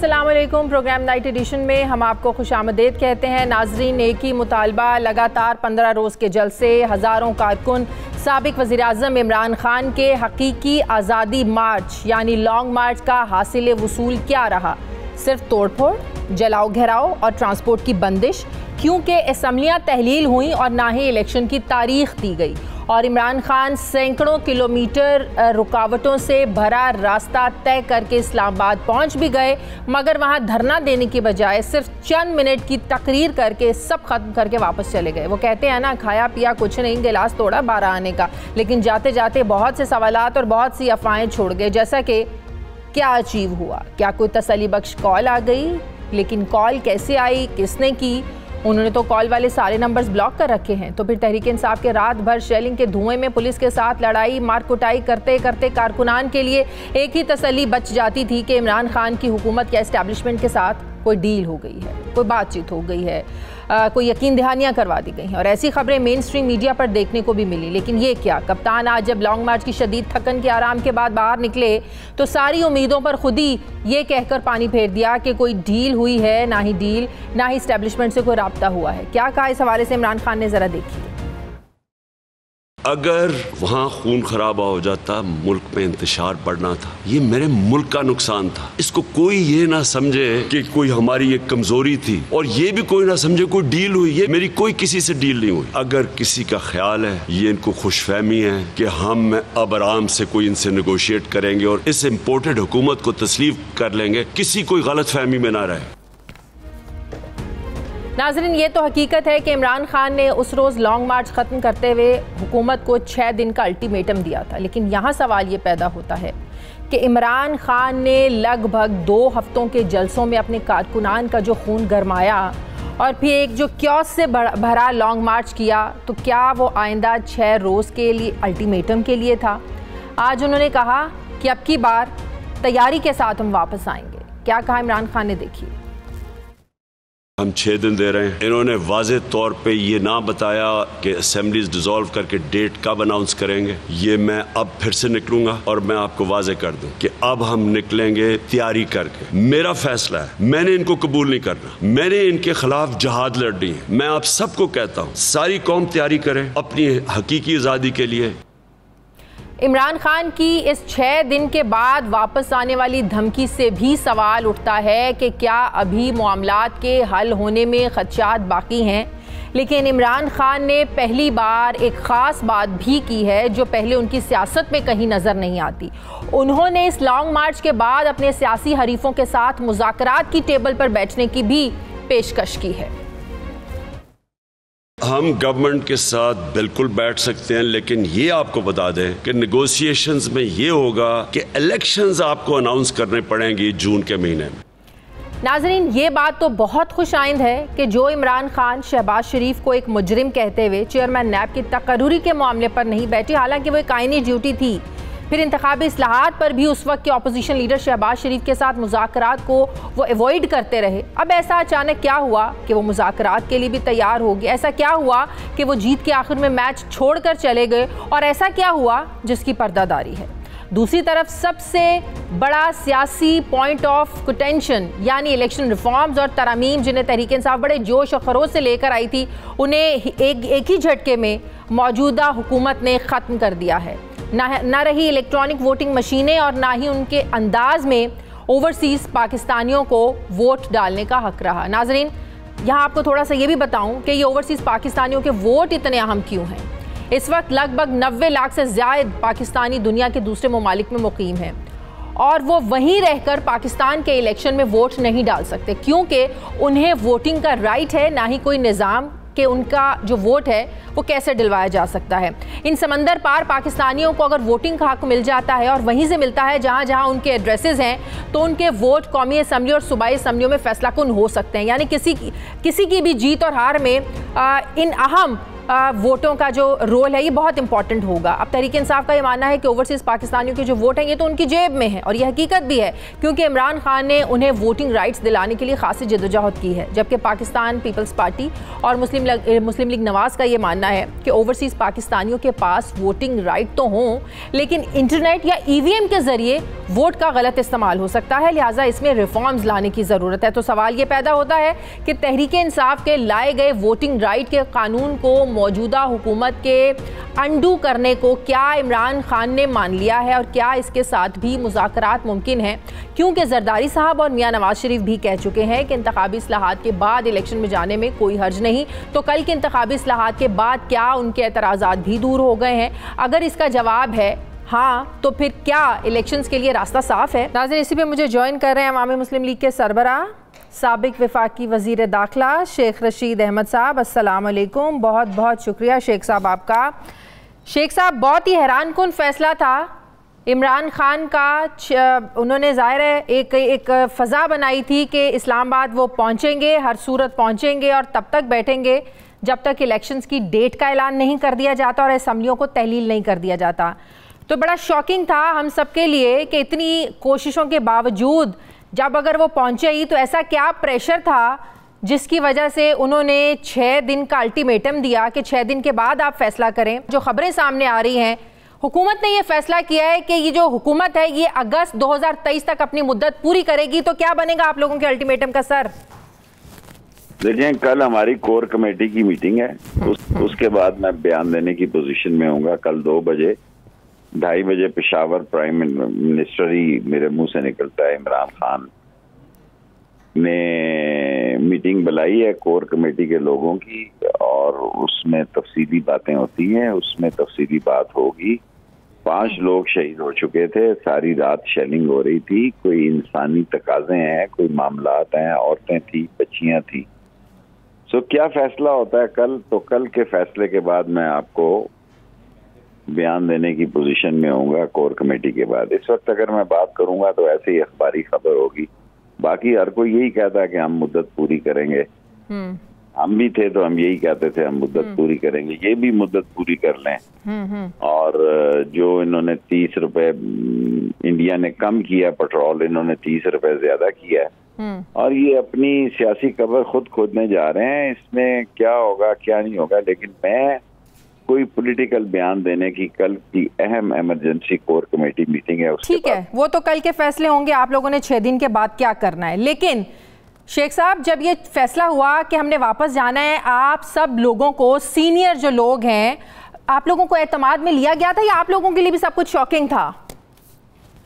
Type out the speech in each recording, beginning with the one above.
अस्सलाम वालेकुम। Programme night addition में हम आपको खुशामदीद कहते हैं। नाजरीन, एक ही मुतालबा, लगातार 15 रोज़ के जलसे, हज़ारों कारकुन साबिक वज़ीर-ए-आज़म इमरान खान के हकीकी आज़ादी मार्च यानी लॉन्ग मार्च का हासिल वसूल क्या रहा? सिर्फ तोड़फोड़, जलाओ घिराओ और ट्रांसपोर्ट की बंदिश, क्योंकि असम्बलियाँ तहलील हुई और ना ही इलेक्शन की तारीख दी गई और इमरान खान सैकड़ों किलोमीटर रुकावटों से भरा रास्ता तय करके इस्लामाबाद पहुंच भी गए, मगर वहां धरना देने की बजाय सिर्फ चंद मिनट की तकरीर करके सब खत्म करके वापस चले गए। वो कहते हैं ना, खाया पिया कुछ नहीं, गिलास तोड़ा 12 आने का, लेकिन जाते जाते बहुत से सवालात और बहुत सी अफवाहें छोड़ गए। जैसा कि क्या अचीव हुआ? क्या कोई तसल्ली बख्श कॉल आ गई? लेकिन कॉल कैसे आई, किसने की? उन्होंने तो कॉल वाले सारे नंबर्स ब्लॉक कर रखे हैं। तो फिर तहरीक इंसाफ के रात भर शेलिंग के धुएं में पुलिस के साथ लड़ाई मार कुटाई करते करते कारकुनान के लिए एक ही तसल्ली बच जाती थी कि इमरान खान की हुकूमत या एस्टैब्लिशमेंट के साथ कोई डील हो गई है, कोई बातचीत हो गई है, कोई यकीन दहानियाँ करवा दी गई हैं। और ऐसी खबरें मेन स्ट्रीम मीडिया पर देखने को भी मिली। लेकिन ये क्या, कप्तान आज जब लॉन्ग मार्च की शदीद थकन के आराम के बाद बाहर निकले तो सारी उम्मीदों पर खुद ही ये कहकर पानी फेर दिया कि कोई डील हुई है, ना ही डील, ना ही एस्टैब्लिशमेंट से कोई राब्ता हुआ है। क्या कहा इस हवाले से इमरान खान ने, ज़रा देखिए। अगर वहाँ खून खराबा हो जाता, मुल्क में इंतशार बढ़ना था। ये मेरे मुल्क का नुकसान था। इसको कोई ये ना समझे कि कोई हमारी एक कमजोरी थी, और ये भी कोई ना समझे कोई डील हुई। ये मेरी कोई किसी से डील नहीं हुई। अगर किसी का ख्याल है, ये इनको खुशफहमी है कि हम अब आराम से कोई इनसे नेगोशिएट करेंगे और इस इम्पोर्टेड हुकूमत को तस्लीम कर लेंगे, किसी कोई गलत फहमी में ना रहे। नाज़रीन, ये तो हकीकत है कि इमरान खान ने उस रोज़ लॉन्ग मार्च ख़त्म करते हुए हुकूमत को 6 दिन का अल्टीमेटम दिया था। लेकिन यहाँ सवाल ये पैदा होता है कि इमरान खान ने लगभग 2 हफ्तों के जलसों में अपने कारकुनान का जो खून गरमाया और फिर एक जो क्योस से भरा लॉन्ग मार्च किया, तो क्या वो आइंदा 6 रोज़ के लिए अल्टीमेटम के लिए था? आज उन्होंने कहा कि अब की बार तैयारी के साथ हम वापस आएंगे। क्या कहा इमरान खान ने, देखिए। हम 6 दिन दे रहे हैं। इन्होंने वाज़े तौर पे ये ना बताया कि असेंबलीज डिसॉल्व करके डेट कब अनाउंस करेंगे। ये मैं अब फिर से निकलूंगा और मैं आपको वाज़े कर दूं कि अब हम निकलेंगे तैयारी करके। मेरा फैसला है, मैंने इनको कबूल नहीं करना। मैंने इनके खिलाफ जहाद लड़नी है। मैं आप सबको कहता हूँ, सारी कौम तैयारी करे अपनी हकीकी आज़ादी के लिए। इमरान खान की इस 6 दिन के बाद वापस आने वाली धमकी से भी सवाल उठता है कि क्या अभी मामलात के हल होने में खदशात बाकी हैं। लेकिन इमरान खान ने पहली बार एक ख़ास बात भी की है जो पहले उनकी सियासत में कहीं नज़र नहीं आती। उन्होंने इस लॉन्ग मार्च के बाद अपने सियासी हरीफों के साथ मुज़ाकरात की टेबल पर बैठने की भी पेशकश की है। हम गवर्नमेंट के साथ बिल्कुल बैठ सकते हैं, लेकिन ये आपको बता दें कि नेगोशिएशंस में ये होगा कि इलेक्शंस आपको अनाउंस करने पड़ेंगी जून के महीने में। नाजरीन, ये बात तो बहुत खुश आइंद है कि जो इमरान खान शहबाज शरीफ को एक मुजरिम कहते हुए चेयरमैन नैब की तकर्रुरी के मामले पर नहीं बैठे, हालांकि वो एक आईनी ड्यूटी थी। फिर इंतखाबी इस्लाहात पर भी उस वक्त के अपोजिशन लीडर शहबाज शरीफ के साथ मुज़ाकरात को वो अवॉइड करते रहे। अब ऐसा अचानक क्या हुआ कि वो मुज़ाकरात के लिए भी तैयार हो गए? ऐसा क्या हुआ कि वो जीत के आखिर में मैच छोड़कर चले गए? और ऐसा क्या हुआ जिसकी पर्दादारी है? दूसरी तरफ सबसे बड़ा सियासी पॉइंट ऑफ कंटेंशन यानी इलेक्शन रिफॉर्म्स और तरामीम, जिन्हें तहरीक इंसाफ बड़े जोश और खरोश से लेकर आई थी, उन्हें एक ही झटके में मौजूदा हुकूमत ने ख़त्म कर दिया है। ना रही इलेक्ट्रॉनिक वोटिंग मशीनें और ना ही उनके अंदाज में ओवरसीज़ पाकिस्तानियों को वोट डालने का हक रहा। नाजरीन, यहाँ आपको थोड़ा सा ये भी बताऊँ कि ये ओवरसीज़ पाकिस्तानियों के वोट इतने अहम क्यों हैं। इस वक्त लगभग 90 लाख से ज़्यादा पाकिस्तानी दुनिया के दूसरे ममालिक में मुकीम हैं और वो वहीं रहकर पाकिस्तान के इलेक्शन में वोट नहीं डाल सकते, क्योंकि उन्हें वोटिंग का राइट है, ना ही कोई निज़ाम कि उनका जो वोट है वो कैसे दिलवाया जा सकता है। इन समंदर पार पाकिस्तानियों को अगर वोटिंग का हक मिल जाता है और वहीं से मिलता है जहाँ जहाँ उनके एड्रेसेस हैं, तो उनके वोट कौमी असम्बली और सूबाई असम्बलियों में फैसला कुन हो सकते हैं। यानी किसी की भी जीत और हार में इन अहम वोटों का जो रोल है ये बहुत इंपॉर्टेंट होगा। अब तहरीक इंसाफ का ये मानना है कि ओवरसीज़ पाकिस्तानियों के जो वोट हैं ये तो उनकी जेब में है, और ये हकीकत भी है क्योंकि इमरान खान ने उन्हें वोटिंग राइट्स दिलाने के लिए खासी जदोजहद की है, जबकि पाकिस्तान पीपल्स पार्टी और मुस्लिम लीग नवाज का ये मानना है कि ओवरसीज़ पाकिस्तानियों के पास वोटिंग राइट तो हों लेकिन इंटरनेट या EVM के ज़रिए वोट का गलत इस्तेमाल हो सकता है, लिहाजा इसमें रिफॉर्म्स लाने की ज़रूरत है। तो सवाल ये पैदा होता है कि तहरीक इंसाफ के लाए गए वोटिंग राइट के कानून को मौजूदा हुकूमत के अंडू करने को क्या इमरान खान ने मान लिया है और क्या इसके साथ भी मुज़ाकरात मुमकिन हैं, क्योंकि जरदारी साहब और मियां नवाज शरीफ भी कह चुके हैं कि इंतखाबी इस्लाहात के बाद इलेक्शन में जाने में कोई हर्ज नहीं। तो कल के इंतखाबी इस्लाहात के बाद क्या उनके एतराज़ात भी दूर हो गए हैं? अगर इसका जवाब है हाँ तो फिर क्या इलेक्शंस के लिए रास्ता साफ है? नाज़रीन, इसी पे मुझे ज्वाइन कर रहे हैं अवामी मुस्लिम लीग के सरबराह साबिक वफाकी वज़ीर दाखिला शेख रशीद अहमद साहब। अस्सलाम वालेकुम, बहुत बहुत शुक्रिया शेख साहब आपका। शेख साहब, बहुत ही हैरान कुन फैसला था इमरान खान का। उन्होंने ज़ाहिर है एक फ़ज़ा बनाई थी कि इस्लामाबाद वो पहुँचेंगे, हर सूरत पहुँचेंगे और तब तक बैठेंगे जब तक इलेक्शंस की डेट का ऐलान नहीं कर दिया जाता और असम्बलियों को तहलील नहीं कर दिया जाता। तो बड़ा शॉकिंग था हम सब के लिए कि इतनी कोशिशों के बावजूद जब अगर वो पहुंचे ही तो ऐसा क्या प्रेशर था जिसकी वजह से उन्होंने 6 दिन का अल्टीमेटम दिया कि 6 दिन के बाद आप फैसला करें। जो खबरें सामने आ रही हैं, हुकूमत ने ये फैसला किया है कि ये जो हुकूमत है ये अगस्त 2023 तक अपनी मुद्दत पूरी करेगी। तो क्या बनेगा आप लोगों के अल्टीमेटम का सर? देखिए, कल हमारी कोर कमेटी की मीटिंग है, उसके बाद मैं बयान देने की पोजीशन में हूँगा। कल 2 बजे 2:30 बजे पेशावर प्राइम मिनिस्टर ही मेरे मुंह से निकलता है। इमरान खान ने मीटिंग बुलाई है कोर कमेटी के लोगों की और उसमें तफसीली बातें होती हैं, उसमें तफसीली बात होगी। 5 लोग शहीद हो चुके थे, सारी रात शेलिंग हो रही थी, कोई इंसानी तकाजे हैं, कोई मामलात हैं, औरतें थी, बच्चियां थी। सो क्या फैसला होता है कल? तो कल के फैसले के बाद मैं आपको बयान देने की पोजीशन में होऊंगा कोर कमेटी के बाद। इस वक्त अगर मैं बात करूंगा तो ऐसे ही अखबारी खबर होगी। बाकी हर कोई यही कहता है कि हम मुद्दत पूरी करेंगे। हम भी थे तो हम यही कहते थे हम मुद्दत पूरी करेंगे, ये भी मुद्दत पूरी कर लें। और जो इन्होंने 30 रुपए इंडिया ने कम किया पेट्रोल, इन्होंने 30 रुपए ज्यादा किया है और ये अपनी सियासी कबर खुद खोदने जा रहे हैं। इसमें क्या होगा क्या नहीं होगा, लेकिन मैं कोई पॉलिटिकल बयान देने की कल की अहम इमरजेंसी कोर कमेटी मीटिंग है, ठीक है, वो तो कल के फैसले होंगे आप लोगों ने 6 दिन के बाद क्या करना है। लेकिन शेख साहब, जब ये फैसला हुआ कि हमने वापस जाना है, आप सब लोगों को, सीनियर जो लोग हैं, आप लोगों को एतमाद में लिया गया था या आप लोगों के लिए भी सब कुछ शॉकिंग था?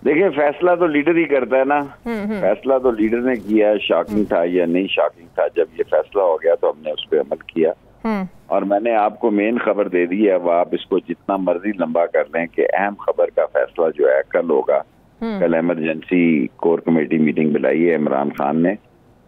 देखिए, फैसला तो लीडर ही करता है ना। फैसला तो लीडर ने किया है। शॉकिंग था या नहीं शॉकिंग था, जब ये फैसला हो गया तो हमने उस पर अमल किया और मैंने आपको मेन खबर दे दी है। अब आप इसको जितना मर्जी लंबा कर लें कि अहम खबर का फैसला जो है कल होगा। कल इमरजेंसी कोर कमेटी मीटिंग बुलाई है इमरान खान ने,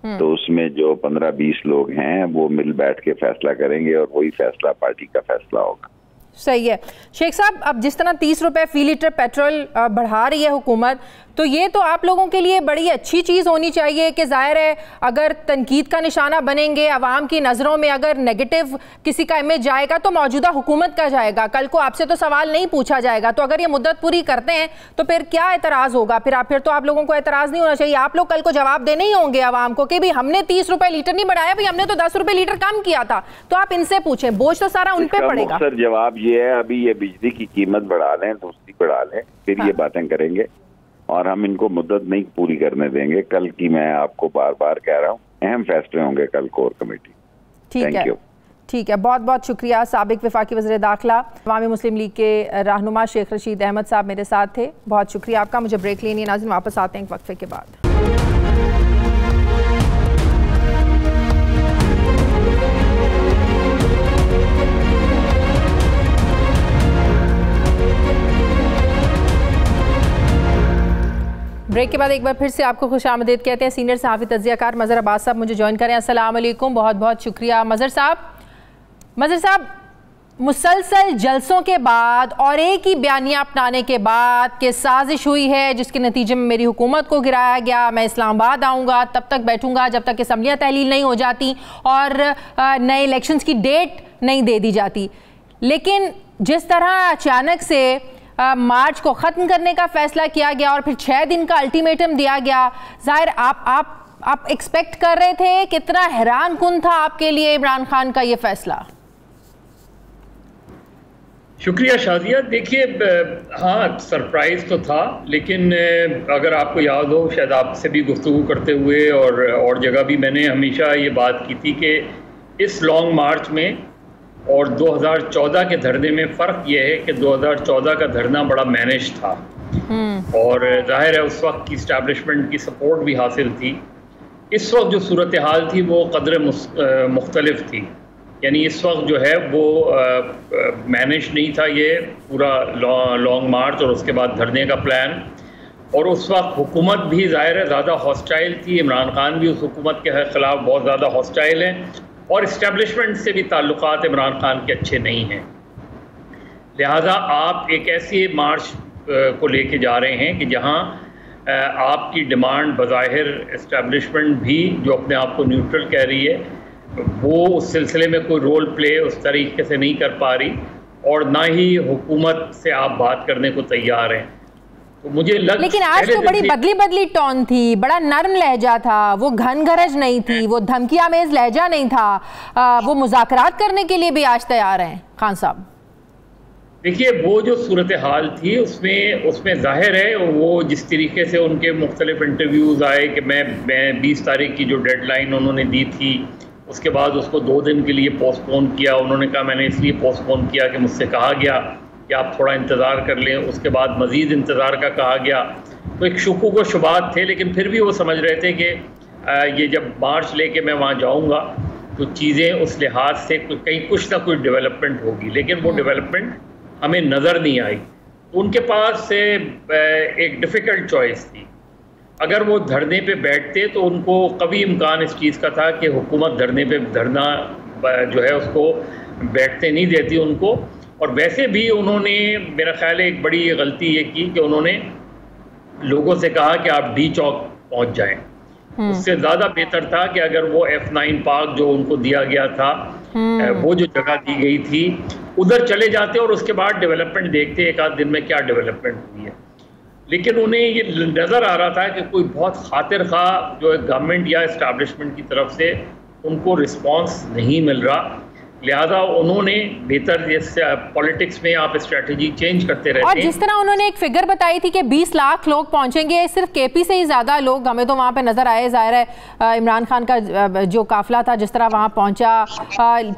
तो उसमें जो 15-20 लोग हैं वो मिल बैठ के फैसला करेंगे और वही फैसला पार्टी का फैसला होगा। सही है शेख साहब, अब जिस तरह 30 रुपए फी लीटर पेट्रोल बढ़ा रही है हुकूमत, तो ये तो आप लोगों के लिए बड़ी अच्छी चीज़ होनी चाहिए कि जाहिर है अगर तनकीद का निशाना बनेंगे, आवाम की नज़रों में अगर नेगेटिव किसी का इमेज जाएगा तो मौजूदा हुकूमत का जाएगा। कल को आपसे तो सवाल नहीं पूछा जाएगा। तो अगर ये मुद्दत पूरी करते हैं तो फिर क्या एतराज़ होगा? फिर तो आप लोगों को एतराज़ नहीं होना चाहिए। आप लोग कल को जवाब देने ही होंगे आवाम को कि भाई हमने 30 रुपए लीटर नहीं बढ़ाया, भाई हमने तो 10 रुपए लीटर कम किया था। तो आप इनसे पूछें, बोझ तो सारा उन पर पड़ेगा। सर, जवाब ये है, अभी ये बिजली की कीमत बढ़ा लें, दूसरी बढ़ा लें, फिर ये बातें करेंगे और हम इनको मुद्दत नहीं पूरी करने देंगे। कल की मैं आपको बार बार कह रहा हूँ, अहम फैसले होंगे कल कोर कमेटी। ठीक है, बहुत बहुत शुक्रिया। साबिक वफाकी वज़ीर दाखिला अवामी मुस्लिम लीग के रहनुमा शेख रशीद अहमद साहब मेरे साथ थे। बहुत शुक्रिया आपका। मुझे ब्रेक लेनी है नाज़रीन, वापस आते हैं एक वक्फे के बाद। ब्रेक के बाद एक बार फिर से आपको खुशामदीद कहते हैं। सीनियर सहाफ़ी तज्ज़ियाकार मज़हर अब्बास साहब मुझे ज्वाइन करें। अस्सलाम वालेकुम, बहुत बहुत शुक्रिया। मज़हर साहब, मुसलसल जलसों के बाद और एक ही बयानिया अपनाने के बाद कि साजिश हुई है जिसके नतीजे में मेरी हुकूमत को गिराया गया, मैं इस्लामाबाद आऊँगा, तब तक बैठूँगा जब तक असम्बलियाँ तहलील नहीं हो जाती और नए इलेक्शंस की डेट नहीं दे दी जाती। लेकिन जिस तरह अचानक से मार्च को ख़त्म करने का फैसला किया गया और फिर 6 दिन का अल्टीमेटम दिया गया, ज़ाहिर आप एक्सपेक्ट कर रहे थे? कितना हैरान कुन था आपके लिए इमरान खान का ये फैसला? शुक्रिया शादिया। देखिए, हाँ सरप्राइज तो था, लेकिन अगर आपको याद हो, शायद आपसे भी गुफ्तगू करते हुए और जगह भी मैंने हमेशा ये बात की थी कि इस लॉन्ग मार्च में और 2014 के धरने में फ़र्क ये है कि 2014 का धरना बड़ा मैनेज था और जाहिर है उस वक्त की इस्टेब्लिशमेंट की सपोर्ट भी हासिल थी। इस वक्त जो सूरत हाल थी वो कदर मुख्तलिफ थी, यानी इस वक्त जो है वो मैनेज नहीं था ये पूरा लॉन्ग मार्च और उसके बाद धरने का प्लान। और उस वक्त हुकूमत भी ज़ाहिर है ज़्यादा हॉस्टाइल थी, इमरान खान भी उस हुकूमत के ख़िलाफ़ बहुत ज़्यादा हॉस्टाइल हैं और इस्टेब्लिशमेंट से भी ताल्लुकात इमरान खान के अच्छे नहीं हैं। लिहाजा आप एक ऐसी मार्च को लेके जा रहे हैं कि जहां आपकी डिमांड बज़ाहिर इस्टेब्लिशमेंट भी जो अपने आप को न्यूट्रल कह रही है वो उस सिलसिले में कोई रोल प्ले उस तरीके से नहीं कर पा रही और ना ही हुकूमत से आप बात करने को तैयार हैं। तो मुझे लेकिन आज तो बड़ी बदली टोन थी, बड़ा नर्म लहजा था, वो घन गरज नहीं थी, वो धमकी आमेज लहजा नहीं था, वो मुज़ाकरात करने के लिए भी आज तैयार हैं खान साहब। देखिए, वो जो सूरत हाल थी उसमें जाहिर है वो जिस तरीके से उनके मुख्तलिफ इंटरव्यूज़ आए कि मैं 20 तारीख की जो डेडलाइन उन्होंने दी थी उसके बाद उसको 2 दिन के लिए पोस्टपोन किया। उन्होंने कहा मैंने इसलिए पोस्टपोन किया कि मुझसे कहा गया कि आप थोड़ा इंतज़ार कर लें, उसके बाद मज़ीद इंतज़ार का कहा गया। तो एक शुकूक व शुबात थे, लेकिन फिर भी वो समझ रहे थे कि ये जब मार्च लेके मैं वहाँ जाऊँगा तो चीज़ें उस लिहाज से कहीं कुछ ना कुछ डेवलपमेंट होगी, लेकिन वो डेवलपमेंट हमें नज़र नहीं आई। तो उनके पास एक डिफ़िकल्ट चॉइस थी। अगर वो धरने पे बैठते तो उनको कभी इम्कान इस चीज़ का था कि हुकूमत धरना जो है उसको बैठते नहीं देती उनको। और वैसे भी उन्होंने मेरा ख्याल है एक बड़ी गलती ये की कि उन्होंने लोगों से कहा कि आप डी चौक पहुंच जाएं। उससे ज़्यादा बेहतर था कि अगर वो F9 पार्क जो उनको दिया गया था वो जो जगह दी गई थी उधर चले जाते और उसके बाद डेवलपमेंट देखते एक आध दिन में क्या डेवलपमेंट हुई है। लेकिन उन्हें ये नज़र आ रहा था कि कोई बहुत खातिर खा जो है गवर्नमेंट या इस्टेब्लिशमेंट की तरफ से उनको रिस्पांस नहीं मिल रहा। लिहाजा उन्होंने बेहतर जैसे पॉलिटिक्स में आप स्ट्रेटजी चेंज करते रहते हैं। और जिस तरह उन्होंने एक फिगर बताई थी कि 20 लाख लोग पहुंचेंगे, सिर्फ केपी से ही ज़्यादा लोग हमें तो वहाँ पे नज़र आए। ज़ाहिर है इमरान खान का जो काफिला था जिस तरह वहाँ पहुँचा,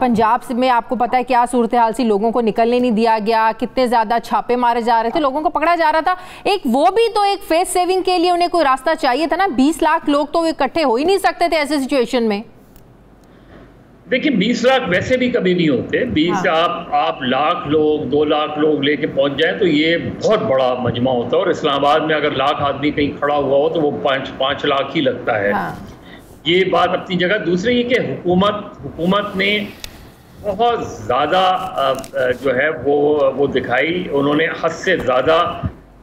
पंजाब में आपको पता है क्या सूरत हाल सी, लोगों को निकलने नहीं दिया गया, कितने ज़्यादा छापे मारे जा रहे थे, लोगों को पकड़ा जा रहा था। एक वो भी तो एक फेस सेविंग के लिए उन्हें कोई रास्ता चाहिए था ना। 20 लाख लोग तो इकट्ठे हो ही नहीं सकते थे ऐसे सिचुएशन में। देखिए 20 लाख वैसे भी कभी नहीं होते। 20 आप लाख लोग 2 लाख लोग लेके पहुंच जाए तो ये बहुत बड़ा मजमा होता है। और इस्लामाबाद में अगर लाख आदमी कहीं खड़ा हुआ हो तो वो 5 लाख ही लगता है। ये बात अपनी जगह। दूसरी ये कि हुकूमत ने बहुत ज़्यादा जो है वो दिखाई। उन्होंने हद से ज़्यादा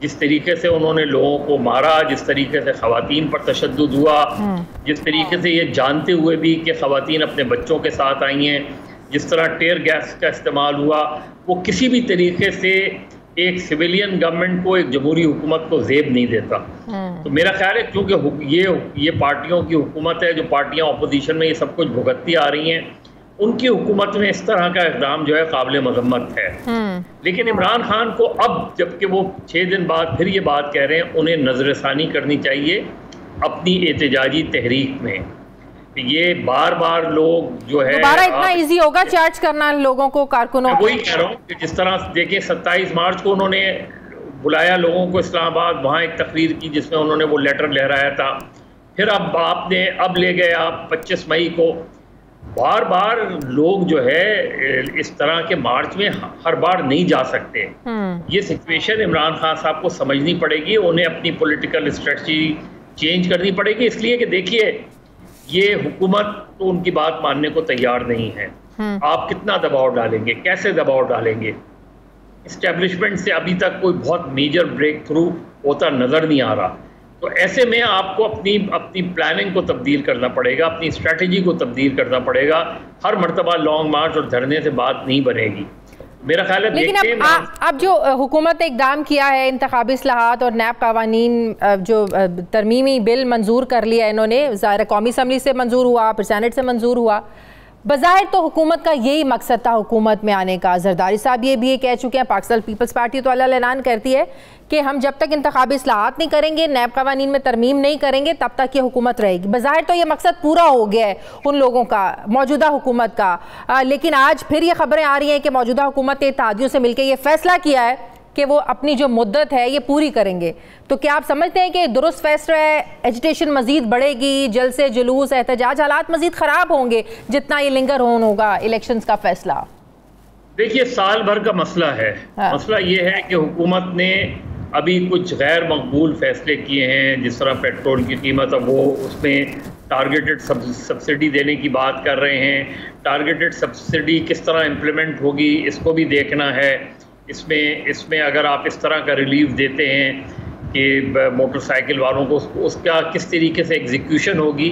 जिस तरीके से उन्होंने लोगों को मारा, जिस तरीके से ख़वातीन पर तशद्दुद हुआ, जिस तरीके से ये जानते हुए भी कि ख़वातीन अपने बच्चों के साथ आई हैं, जिस तरह टेयर गैस का इस्तेमाल हुआ, वो किसी भी तरीके से एक सिविलियन गवर्नमेंट को, एक जमहूरी हुकूमत को ज़ेब नहीं देता। तो मेरा ख्याल है क्योंकि ये पार्टियों की हुकूमत है, जो पार्टियाँ अपोजिशन में ये सब कुछ भुगतती आ रही हैं, उनकी हुकूमत में इस तरह का इक़दाम जो है काबिल मज़म्मत है। लेकिन इमरान खान को अब जबकि वो 6 दिन बाद फिर ये बात कह रहे हैं, उन्हें नज़रसानी करनी चाहिए अपनी एहतजाजी तहरीक में। ये बार बार लोग जो है दोबारा इतना इजी होगा चार्ज करना लोगों को, कारकुनों को। वही कह रहा हूँ कि जिस तरह देखिए 27 मार्च को उन्होंने बुलाया लोगों को इस्लामाबाद, वहाँ एक तकरीर की जिसमें उन्होंने वो लेटर लहराया था। फिर अब ले गए आप 25 मई को। बार बार लोग जो है इस तरह के मार्च में हर बार नहीं जा सकते। ये सिचुएशन इमरान खान साहब को समझनी पड़ेगी, उन्हें अपनी पॉलिटिकल स्ट्रेटजी चेंज करनी पड़ेगी। इसलिए कि देखिए ये हुकूमत तो उनकी बात मानने को तैयार नहीं है। आप कितना दबाव डालेंगे, कैसे दबाव डालेंगे? इस्टेब्लिशमेंट से अभी तक कोई बहुत मेजर ब्रेक थ्रू होता नज़र नहीं आ रहा। तो ऐसे में आपको अपनी प्लानिंग को तब्दील करना पड़ेगा, अपनी स्ट्रेटजी को तब्दील करना पड़ेगा। हर मरतबा लॉन्ग मार्च और धरने से बात नहीं बनेगी, मेरा ख्याल है। लेकिन अब जो हुकूमत ने इकदाम किया है, इंतखाबी इस्लाहात और नैब कवानीन जो तरमीमी बिल मंजूर कर लिया इन्होंने, ज़ाहिर कौमी असम्बली से मंजूर हुआ, फिर सेनेट से मंजूर हुआ। बज़ाहिर तो हुकूमत का यही मकसद था हुकूमत में आने का। जरदारी साहब ये भी कह चुके हैं, पाकिस्तान पीपल्स पार्टी तो अल्लाह ऐलान करती है कि हम जब तक इंतखाबी इस्लाहात नहीं करेंगे, नैब कवानीन में तरमीम नहीं करेंगे, तब तक ये हुकूमत रहेगी। बज़ाहिर तो ये मकसद पूरा हो गया है उन लोगों का, मौजूदा हुकूमत का। लेकिन आज फिर ये खबरें आ रही हैं कि मौजूदा हुकूमत ने इत्तेहादियों से मिलकर ये फैसला किया है कि वो अपनी जो मुद्दत है ये पूरी करेंगे। तो क्या आप समझते हैं कि दुरुस्त फैसला है, एजिटेशन मजीद बढ़ेगी, जलसे जुलूस एहतजाज हालात मजीद ख़राब होंगे जितना ये लिंगर होन होगा इलेक्शंस का फैसला? देखिए, साल भर का मसला है। मसला ये है कि हुकूमत ने अभी कुछ गैर मकबूल फैसले किए हैं, जिस तरह पेट्रोल की कीमत, अब वो उसमें टारगेटेड सब्सिडी देने की बात कर रहे हैं। टारगेटेड सब्सिडी किस तरह इम्प्लीमेंट होगी इसको भी देखना है। इसमें अगर आप इस तरह का रिलीफ देते हैं कि मोटरसाइकिल वालों को, उसका किस तरीके से एग्जीक्यूशन होगी।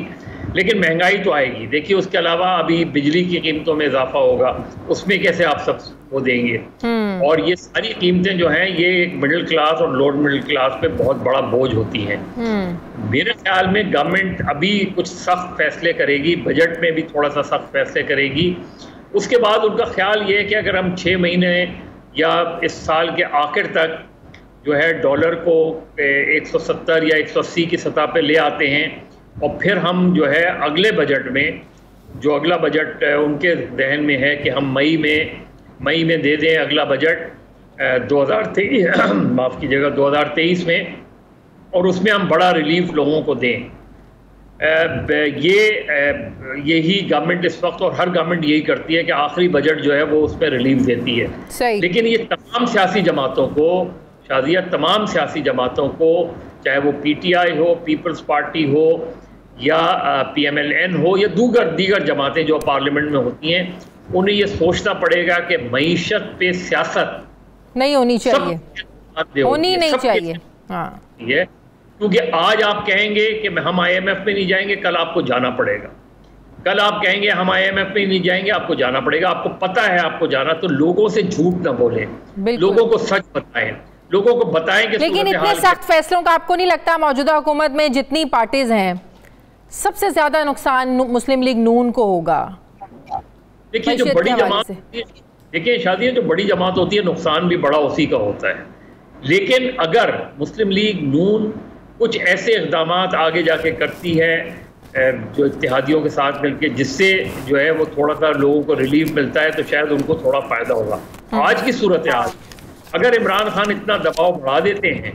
लेकिन महंगाई तो आएगी। देखिए, उसके अलावा अभी बिजली की कीमतों में इजाफा होगा, उसमें कैसे आप सब वो देंगे। और ये सारी कीमतें जो हैं ये एक मिडिल क्लास और लोअर मिडिल क्लास पे बहुत बड़ा बोझ होती हैं। मेरे ख्याल में गवर्नमेंट अभी कुछ सख्त फैसले करेगी, बजट में भी थोड़ा सा सख्त फैसले करेगी। उसके बाद उनका ख्याल ये है कि अगर हम 6 महीने या इस साल के आखिर तक जो है डॉलर को 170 या 180 की सतह पे ले आते हैं, और फिर हम जो है अगले बजट में, जो अगला बजट उनके जहन में है कि हम मई में दे दें अगला बजट 2023 माफ़ कीजिएगा 2023 में, और उसमें हम बड़ा रिलीफ लोगों को दें। यही गवर्नमेंट इस वक्त, और हर गवर्नमेंट यही करती है कि आखिरी बजट जो है वो उस पर रिलीफ देती है। लेकिन ये तमाम सियासी जमातों को, शादिया तमाम सियासी जमातों को, चाहे वो PTI हो, पीपल्स पार्टी हो, या PMLN हो, या दीगर जमातें जो पार्लियामेंट में होती हैं, उन्हें ये सोचना पड़ेगा कि मईशत पे सियासत नहीं होनी चाहिए, होनी नहीं चाहिए। ये क्योंकि आज आप कहेंगे कि हम IMF में नहीं जाएंगे, कल आपको जाना पड़ेगा। कल आप कहेंगे हम IMF में नहीं जाएंगे, आपको जाना पड़ेगा। आपको पता है आपको जाना, तो लोगों से झूठ ना बोलें, लोगों को सच बताएं, लोगों को बताएं कि लेकिन इतने सख्त फैसलों का आपको नहीं लगता मौजूदा हुकूमत में जितनी पार्टीज हैं, सबसे ज्यादा नुकसान मुस्लिम लीग नून को होगा? देखिए, जो बड़ी जमात, देखिए शादी, जो बड़ी जमात होती है नुकसान भी बड़ा उसी का होता है। लेकिन अगर मुस्लिम लीग नून कुछ ऐसे इक़दाम आगे जाके करती है जो इत्तेहादियों के साथ मिलकर, जिससे जो है वो थोड़ा सा लोगों को रिलीफ मिलता है, तो शायद उनको थोड़ा फ़ायदा होगा। आज की सूरत हाल, अगर इमरान खान इतना दबाव बढ़ा देते हैं,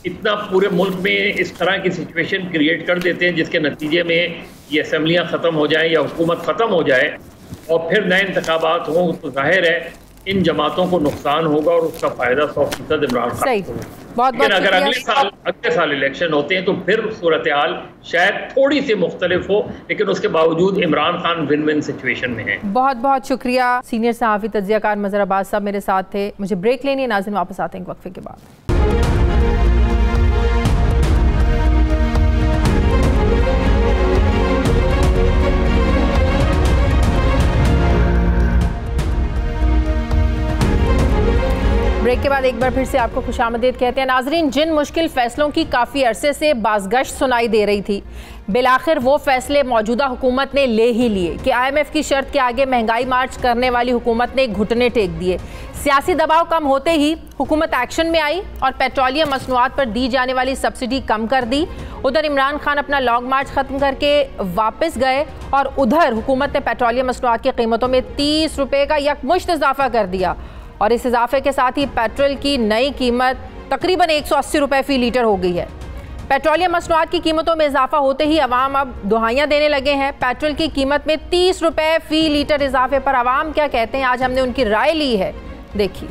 इतना पूरे मुल्क में इस तरह की सिचुएशन क्रिएट कर देते हैं जिसके नतीजे में ये असम्बलियाँ ख़त्म हो जाएँ या हुकूमत ख़त्म हो जाए और फिर नए इंतखाबात हों, तो जाहिर है इन जमातों को नुकसान होगा और उसका फ़ायदा 100% इमरान खान को होगा। लेकिन अगर अगले साल इलेक्शन होते हैं तो फिर सूरत हाल शायद थोड़ी सी मुख्तलिफ हो, लेकिन उसके बावजूद Imran Khan win win situation में है। बहुत बहुत शुक्रिया। सीनियर सहाफ़ी तज्ज़ियाकार मज़हर अब्बास साहब मेरे साथ थे। मुझे ब्रेक लेनी है, नाज़रीन वापस आते हैं एक वक्फे के बाद। ब्रेक के बाद एक बार फिर से आपको खुशामदीद कहते हैं। नाजरीन, जिन मुश्किल फैसलों की काफ़ी अरसे से बाज़गश्त सुनाई दे रही थी, बिलाखिर वो फैसले मौजूदा हुकूमत ने ले ही लिए कि IMF की शर्त के आगे महंगाई मार्च करने वाली हुकूमत ने घुटने टेक दिए। सियासी दबाव कम होते ही हुकूमत एक्शन में आई और पेट्रोलियम मसनूआत पर दी जाने वाली सब्सिडी कम कर दी। उधर इमरान खान अपना लॉन्ग मार्च ख़त्म करके वापस गए और उधर हुकूमत ने पेट्रोलियम मसनूआत की कीमतों में 30 रुपये का यकमुश्त इजाफा कर दिया और इस इजाफे के साथ ही पेट्रोल की नई कीमत तकरीबन 180 रुपये फ़ी लीटर हो गई है। पेट्रोलियम मसनूआत की कीमतों में इजाफा होते ही अवाम अब दुहाइयाँ देने लगे हैं। पेट्रोल की कीमत में 30 रुपये फ़ी लीटर इजाफे पर अवाम क्या कहते हैं, आज हमने उनकी राय ली है, देखिए।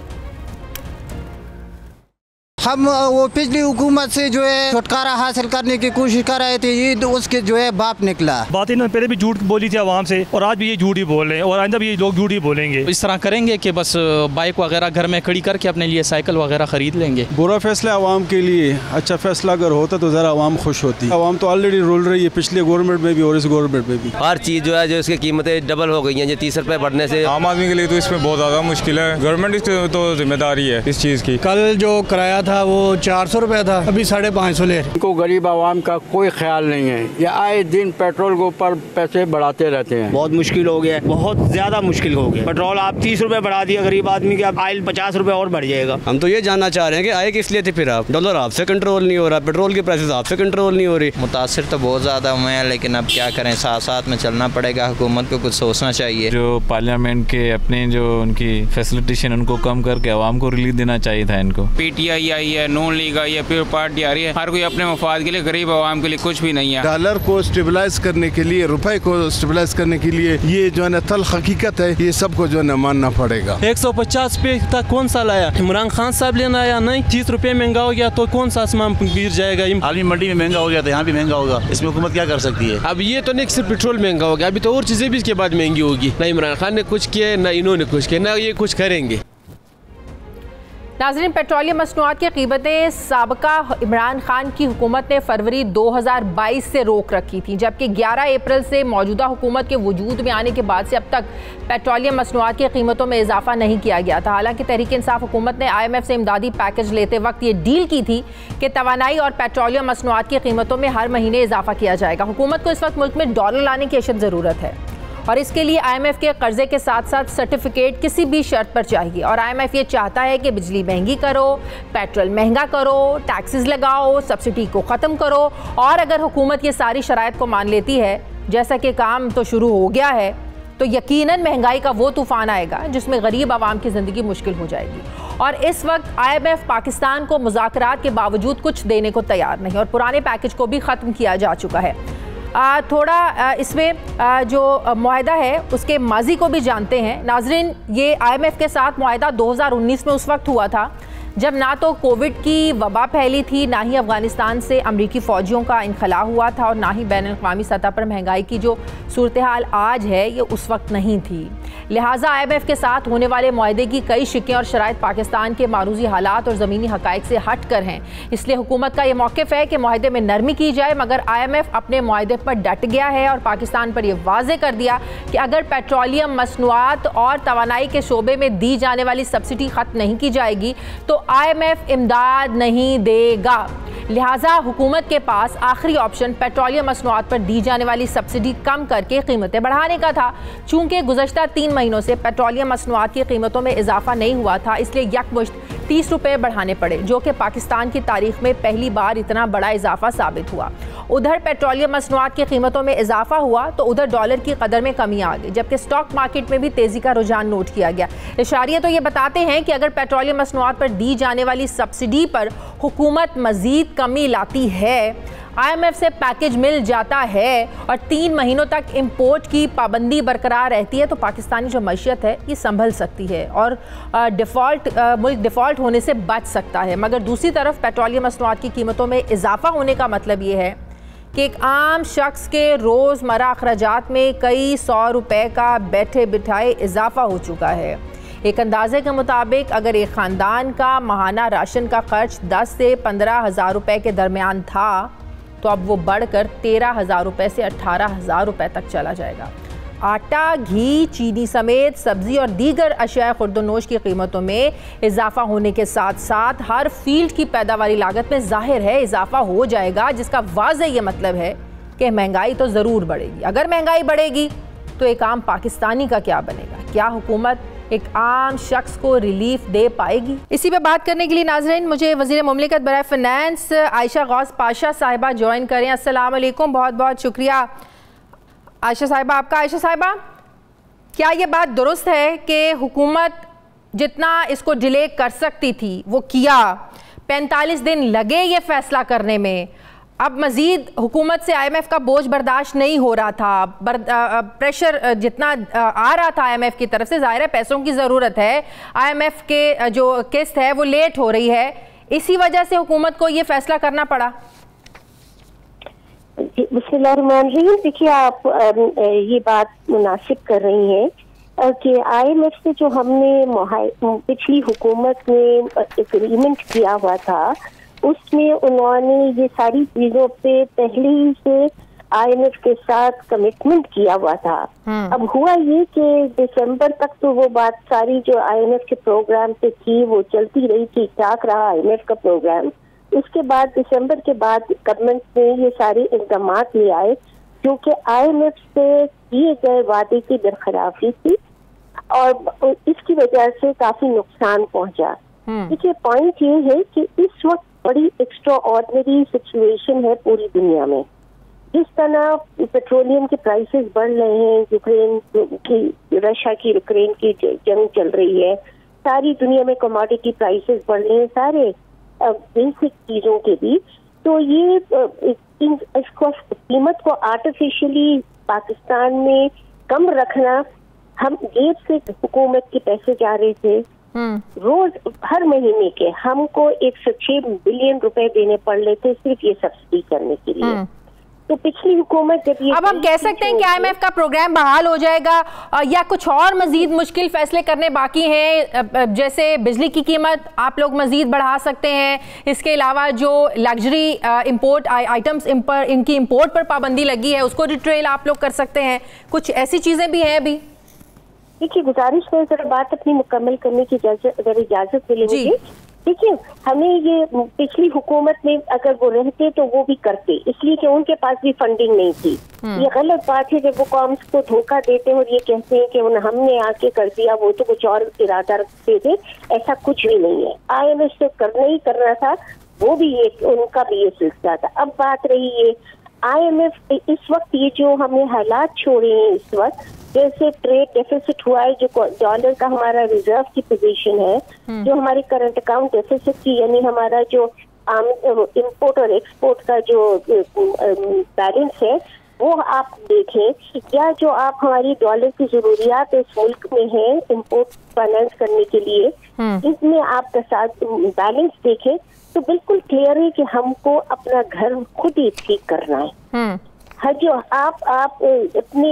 हम वो पिछली हुकूमत से जो है छुटकारा हासिल करने की कोशिश कर रहे थे, ये उसके जो है बाप निकला। बात इन्होंने पहले भी झूठ बोली थी आवाम से और आज भी ये झूठ ही बोल रहे हैं और आइंदा भी ये लोग झूठ ही बोलेंगे। इस तरह करेंगे कि बस बाइक वगैरह घर में खड़ी करके अपने लिए साइकिल वगैरह खरीद लेंगे। बुरा फैसला आवाम के लिए, अच्छा फैसला अगर होता तो ज़रा आवाम खुश होती। आवाम तो ऑलरेडी रोल रही है, पिछले गवर्नमेंट में भी और इस गवर्नमेंट में भी। हर चीज़ जो है जो इसकी कीमतें डबल हो गई हैं, जो 30 रुपये बढ़ने से आम आदमी के लिए तो इसमें बहुत ज़्यादा मुश्किल है। गवर्नमेंट की तो जिम्मेदारी है इस चीज़ की। कल जो किराया था वो 400 रुपये था, अभी 550 ले। इनको गरीब आवाम का कोई ख्याल नहीं है, ये आए दिन पेट्रोल के ऊपर पैसे बढ़ाते रहते हैं। बहुत मुश्किल हो गया, बहुत ज्यादा मुश्किल हो गया। पेट्रोल आप 30 रुपये बढ़ा दिया गरीब आदमी के, अब आयल 50 रुपये और बढ़ जाएगा। हम तो ये जानना चाह रहे हैं कि आए किस लिए थे फिर आप? डॉलर आपसे कंट्रोल नहीं हो रहा, पेट्रोल की प्राइसेस आपसे कंट्रोल नहीं हो रही। मुतासिर तो बहुत ज़्यादा हुए हैं, लेकिन अब क्या करें, साथ साथ में चलना पड़ेगा। हुकूमत को कुछ सोचना चाहिए। जो पार्लियामेंट के अपने जो उनकी फैसिलिटेशन उनको कम करके आवाम को रिलीफ देना चाहिए था। इनको PTI आई है, नून लीग आई है, फिर पार्टी आ रही है, हर कोई अपने मफाद के लिए, गरीब आवाम के लिए कुछ भी नहीं है। डॉलर को स्टेबलाइज करने के लिए, रुपए को स्टेबलाइज करने के लिए ये जो है ना तल हकीकत है, ये सबको जो है ना मानना पड़ेगा। 150 रुपये तक कौन सा लाया? इमरान खान साहब लेना आया नहीं। 30 रुपये महंगा हो गया तो कौन सा आसमान गिर जाएगा? आलमी मंडी में महंगा हो गया था, यहाँ भी महंगा होगा। इसमें हुकूमत क्या कर सकती है? अब ये तो नहीं सिर्फ पेट्रोल महंगा हो गया, अभी तो और चीज़ें भी इसके बाद महंगी होगी। ना इमरान खान ने कुछ किया, ना इन्होंने कुछ किया, ना ये कुछ करेंगे। नाज़रीन, पेट्रोलियम मसनूआत की कीमतें साबका इमरान खान की हुकूमत ने फरवरी 2022 से रोक रखी थी, जबकि 11 अप्रैल से मौजूदा हुकूमत के वजूद में आने के बाद से अब तक पेट्रोलियम मसनूआत की कीमतों में इजाफा नहीं किया गया था। हालांकि तहरीक इंसाफ हुकूमत ने IMF से इमदादी पैकेज लेते वक्त ये डील की थी कि तवानाई और पेट्रोलियम मसनूआत की कीमतों में हर महीने इजाफा किया जाएगा। हुकूमत को इस वक्त मुल्क में डॉलर लाने की अशद ज़रूरत है और इसके लिए IMF के कर्जे के साथ साथ सर्टिफिकेट किसी भी शर्त पर चाहिए। और IMF ये चाहता है कि बिजली महंगी करो, पेट्रोल महंगा करो, टैक्सेस लगाओ, सब्सिडी को ख़त्म करो। और अगर हुकूमत ये सारी शराइत को मान लेती है, जैसा कि काम तो शुरू हो गया है, तो यकीनन महंगाई का वो तूफ़ान आएगा जिसमें गरीब आवाम की ज़िंदगी मुश्किल हो जाएगी। और इस वक्त IMF पाकिस्तान को मुज़ाकरात के बावजूद कुछ देने को तैयार नहीं और पुराने पैकेज को भी ख़त्म किया जा चुका है। इसमें जो मुआहदा है उसके माजी को भी जानते हैं। नाजरीन, ये IMF के साथ मुआहदा 2019 में उस वक्त हुआ था जब ना तो कोविड की वबा फैली थी, ना ही अफ़गानिस्तान से अमरीकी फ़ौजियों का इनखला हुआ था और ना ही बैनुल-अक़वामी सतह पर महंगाई की जो सूरत हाल आज है ये उस वक्त नहीं थी। लिहाजा IMF के साथ होने वाले मुआहदे की कई शिकें और शराइत पाकिस्तान के मारूजी हालात और ज़मीनी हक़ाइक़ से हट कर हैं। इसलिए हुकूमत का ये मौक़िफ़ है कि मुआहदे में नरमी की जाए, मगर IMF अपने मुआहदे पर डट गया है और पाकिस्तान पर यह वाज़े कर दिया कि अगर पेट्रोलियम मसनूआत और तवानाई के शोबे में दी जाने वाली सब्सिडी ख़त्म नहीं की जाएगी तो IMF इमदाद नहीं देगा। लिहाजा हुकूमत के पास आखिरी ऑप्शन पेट्रोलियम मसनूआत पर दी जाने वाली सब्सिडी कम करके कीमतें बढ़ाने का था। चूँकि गुज़श्ता 3 महीनों से पेट्रोलियम मसनूआत की कीमतों में इजाफा नहीं हुआ था, इसलिए यकमुश्त 30 रुपये बढ़ाने पड़े, जो कि पाकिस्तान की तारीख में पहली बार इतना बड़ा इजाफा साबित हुआ। उधर पेट्रोलियम मसनूआत की कीमतों में इजाफा हुआ तो उधर डॉलर की कदर में कमी आ गई, जबकि स्टॉक मार्केट में भी तेज़ी का रुझान नोट किया गया। इशारे तो ये बताते हैं कि अगर पेट्रोलियम मसनूआत पर दी जाने वाली सब्सिडी पर हुकूमत मज़ीद कमी लाती है, IMF से पैकेज मिल जाता है और 3 महीनों तक इंपोर्ट की पाबंदी बरकरार रहती है, तो पाकिस्तानी जो मईशत है ये संभल सकती है और मुल्क डिफ़ॉल्ट होने से बच सकता है। मगर दूसरी तरफ पेट्रोलियम मसनूआत की कीमतों में इजाफा होने का मतलब ये है कि एक आम शख्स के रोज़मर्रा अखराजात में कई 100 रुपये का बैठे बिठाए इजाफा हो चुका है। एक अंदाजे के मुताबिक अगर एक ख़ानदान का माहाना राशन का खर्च 10 से 15 हज़ार रुपये के दरमियान था तो अब वो बढ़कर 13,000 रुपये से 18,000 रुपये तक चला जाएगा। आटा, घी, चीनी समेत सब्ज़ी और दीगर अशिया खुर्दनोश की कीमतों में इजाफा होने के साथ साथ हर फील्ड की पैदावारी लागत में ज़ाहिर है इजाफा हो जाएगा, जिसका वाज़े ये मतलब है कि महंगाई तो ज़रूर बढ़ेगी। अगर महंगाई बढ़ेगी तो एक आम पाकिस्तानी का क्या बनेगा? क्या हुकूमत एक आम शख्स को रिलीफ दे पाएगी? इसी पे बात करने के लिए नाज़रीन मुझे वज़ीर मुमलिकत बराए फ़िनांस आयशा गौस पाशा साहिबा ज्वाइन करें। अस्सलाम वालेकुम, बहुत बहुत शुक्रिया आयशा साहिबा आपका। आयशा साहिबा, क्या ये बात दुरुस्त है कि हुकूमत जितना इसको डिले कर सकती थी वो किया, 45 दिन लगे ये फैसला करने में, अब मज़ीद हुकूमत से IMF का बोझ बर्दाश्त नहीं हो रहा था, प्रेशर जितना आ रहा था IMF की तरफ से, ज़ाहिर है पैसों की ज़रूरत है, IMF के जो किस्त है वो लेट हो रही है, इसी वजह से हुकूमत को ये फैसला करना पड़ा? बिस्मिल्लाहिर्रहमानिर्रहीम। देखिए, आप ये बात मुनासिब कर रही हैं कि IMF से जो हमने पिछली हुकूमत ने एग्रीमेंट किया हुआ था, उसमें उन्होंने ये सारी चीजों पे पहले ही से IMF के साथ कमिटमेंट किया हुआ था। अब हुआ ये कि दिसंबर तक तो वो बात सारी जो IMF के प्रोग्राम पे थी वो चलती रही, ठीक ठाक रहा IMF का प्रोग्राम। उसके बाद दिसंबर के बाद गवर्नमेंट ने ये सारे इक़दाम ले आए क्योंकि IMF से किए गए वादे की बरखिलाफी थी और इसकी वजह से काफी नुकसान पहुंचा। देखिए, पॉइंट ये है कि इस वक्त बड़ी एक्स्ट्रा ऑर्डिनरी सिचुएशन है पूरी दुनिया में। जिस तरह पेट्रोलियम के प्राइसेस बढ़ रहे हैं, यूक्रेन की रशिया की यूक्रेन की जंग चल रही है, सारी दुनिया में कमोडिटी प्राइसेस बढ़ रहे हैं, सारे बेसिक चीजों के भी। तो ये इसको कीमत को आर्टिफिशियली पाकिस्तान में कम रखना, हम जेब से हुकूमत के पैसे जा रहे थे रोज हर महीने के, हमको 106 बिलियन रुपए देने पड़ रहे थे सिर्फ ये सब्सिडी करने के लिए। तो पिछली हुकूमत जब ये, अब हम कह सकते हैं कि IMF का प्रोग्राम बहाल हो जाएगा या कुछ और मजीद मुश्किल फैसले करने बाकी हैं, जैसे बिजली की कीमत आप लोग मजीद बढ़ा सकते हैं, इसके अलावा जो लग्जरी इंपोर्ट आइटम्स इनकी इंपोर्ट पर पाबंदी लगी है उसको रिट्रेल आप लोग कर सकते हैं, कुछ ऐसी चीजें भी हैं अभी? देखिए, गुजारिश है जरा बात अपनी मुकम्मल करने की अगर इजाजत मिले मुझे। देखिए, हमें ये पिछली हुकूमत में अगर वो रहते तो वो भी करते, इसलिए कि उनके पास भी फंडिंग नहीं थी। ये गलत बात है जब वो कॉम्स को धोखा देते हैं और ये कहते हैं कि हमने आके कर दिया, वो तो कुछ और इरादा रखते थे। ऐसा कुछ भी नहीं है। IMF से करना ही करना था, वो भी ये उनका भी ये सिलसिला था। अब बात रही है IMF इस वक्त ये जो हमें हालात छोड़े हैं इस वक्त, जैसे ट्रेड डेफिसिट हुआ है, जो डॉलर का हमारा रिजर्व की पोजीशन है, जो हमारे करंट अकाउंट डेफिसिट की यानी हमारा जो इंपोर्ट और एक्सपोर्ट का जो बैलेंस है वो आप देखें, या जो आप हमारी डॉलर की जरूरियात इस मुल्क में है इंपोर्ट फाइनेंस करने के लिए, इसमें आपका साथ बैलेंस देखें तो बिल्कुल क्लियर है कि हमको अपना घर खुद ही ठीक करना है। हाँ, जो आप अपने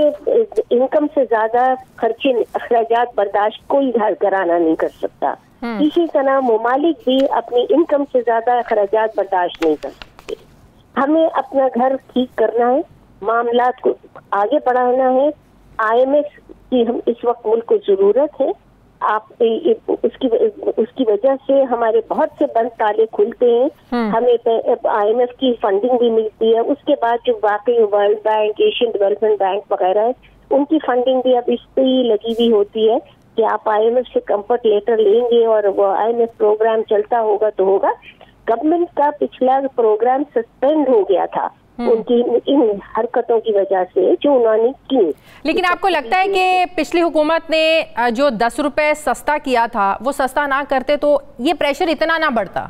इनकम से ज्यादा खर्चे अखराजात बर्दाश्त कोई घराना नहीं कर सकता। इसी तरह ममालिक भी अपनी इनकम से ज्यादा अखराजात बर्दाश्त नहीं कर सकते। हमें अपना घर ठीक करना है, मामलात को आगे बढ़ाना है। IMF की हम इस वक्त मुल्क को जरूरत है। आप उसकी वजह से हमारे बहुत से बंद ताले खुलते हैं, हमें IMF की फंडिंग भी मिलती है। उसके बाद जो बाकी world bank, Asian development bank वगैरह है, उनकी फंडिंग भी अब इस पे ही लगी हुई होती है कि आप IMF से कंफर्ट लेटर लेंगे और वो IMF प्रोग्राम चलता होगा तो होगा। गवर्नमेंट का पिछला प्रोग्राम सस्पेंड हो गया था उनकी इन हरकतों की वजह से जो उन्होंने की। लेकिन आपको लगता है कि पिछली हुकूमत ने जो 10 रुपए सस्ता किया था वो सस्ता ना करते तो ये प्रेशर इतना ना बढ़ता?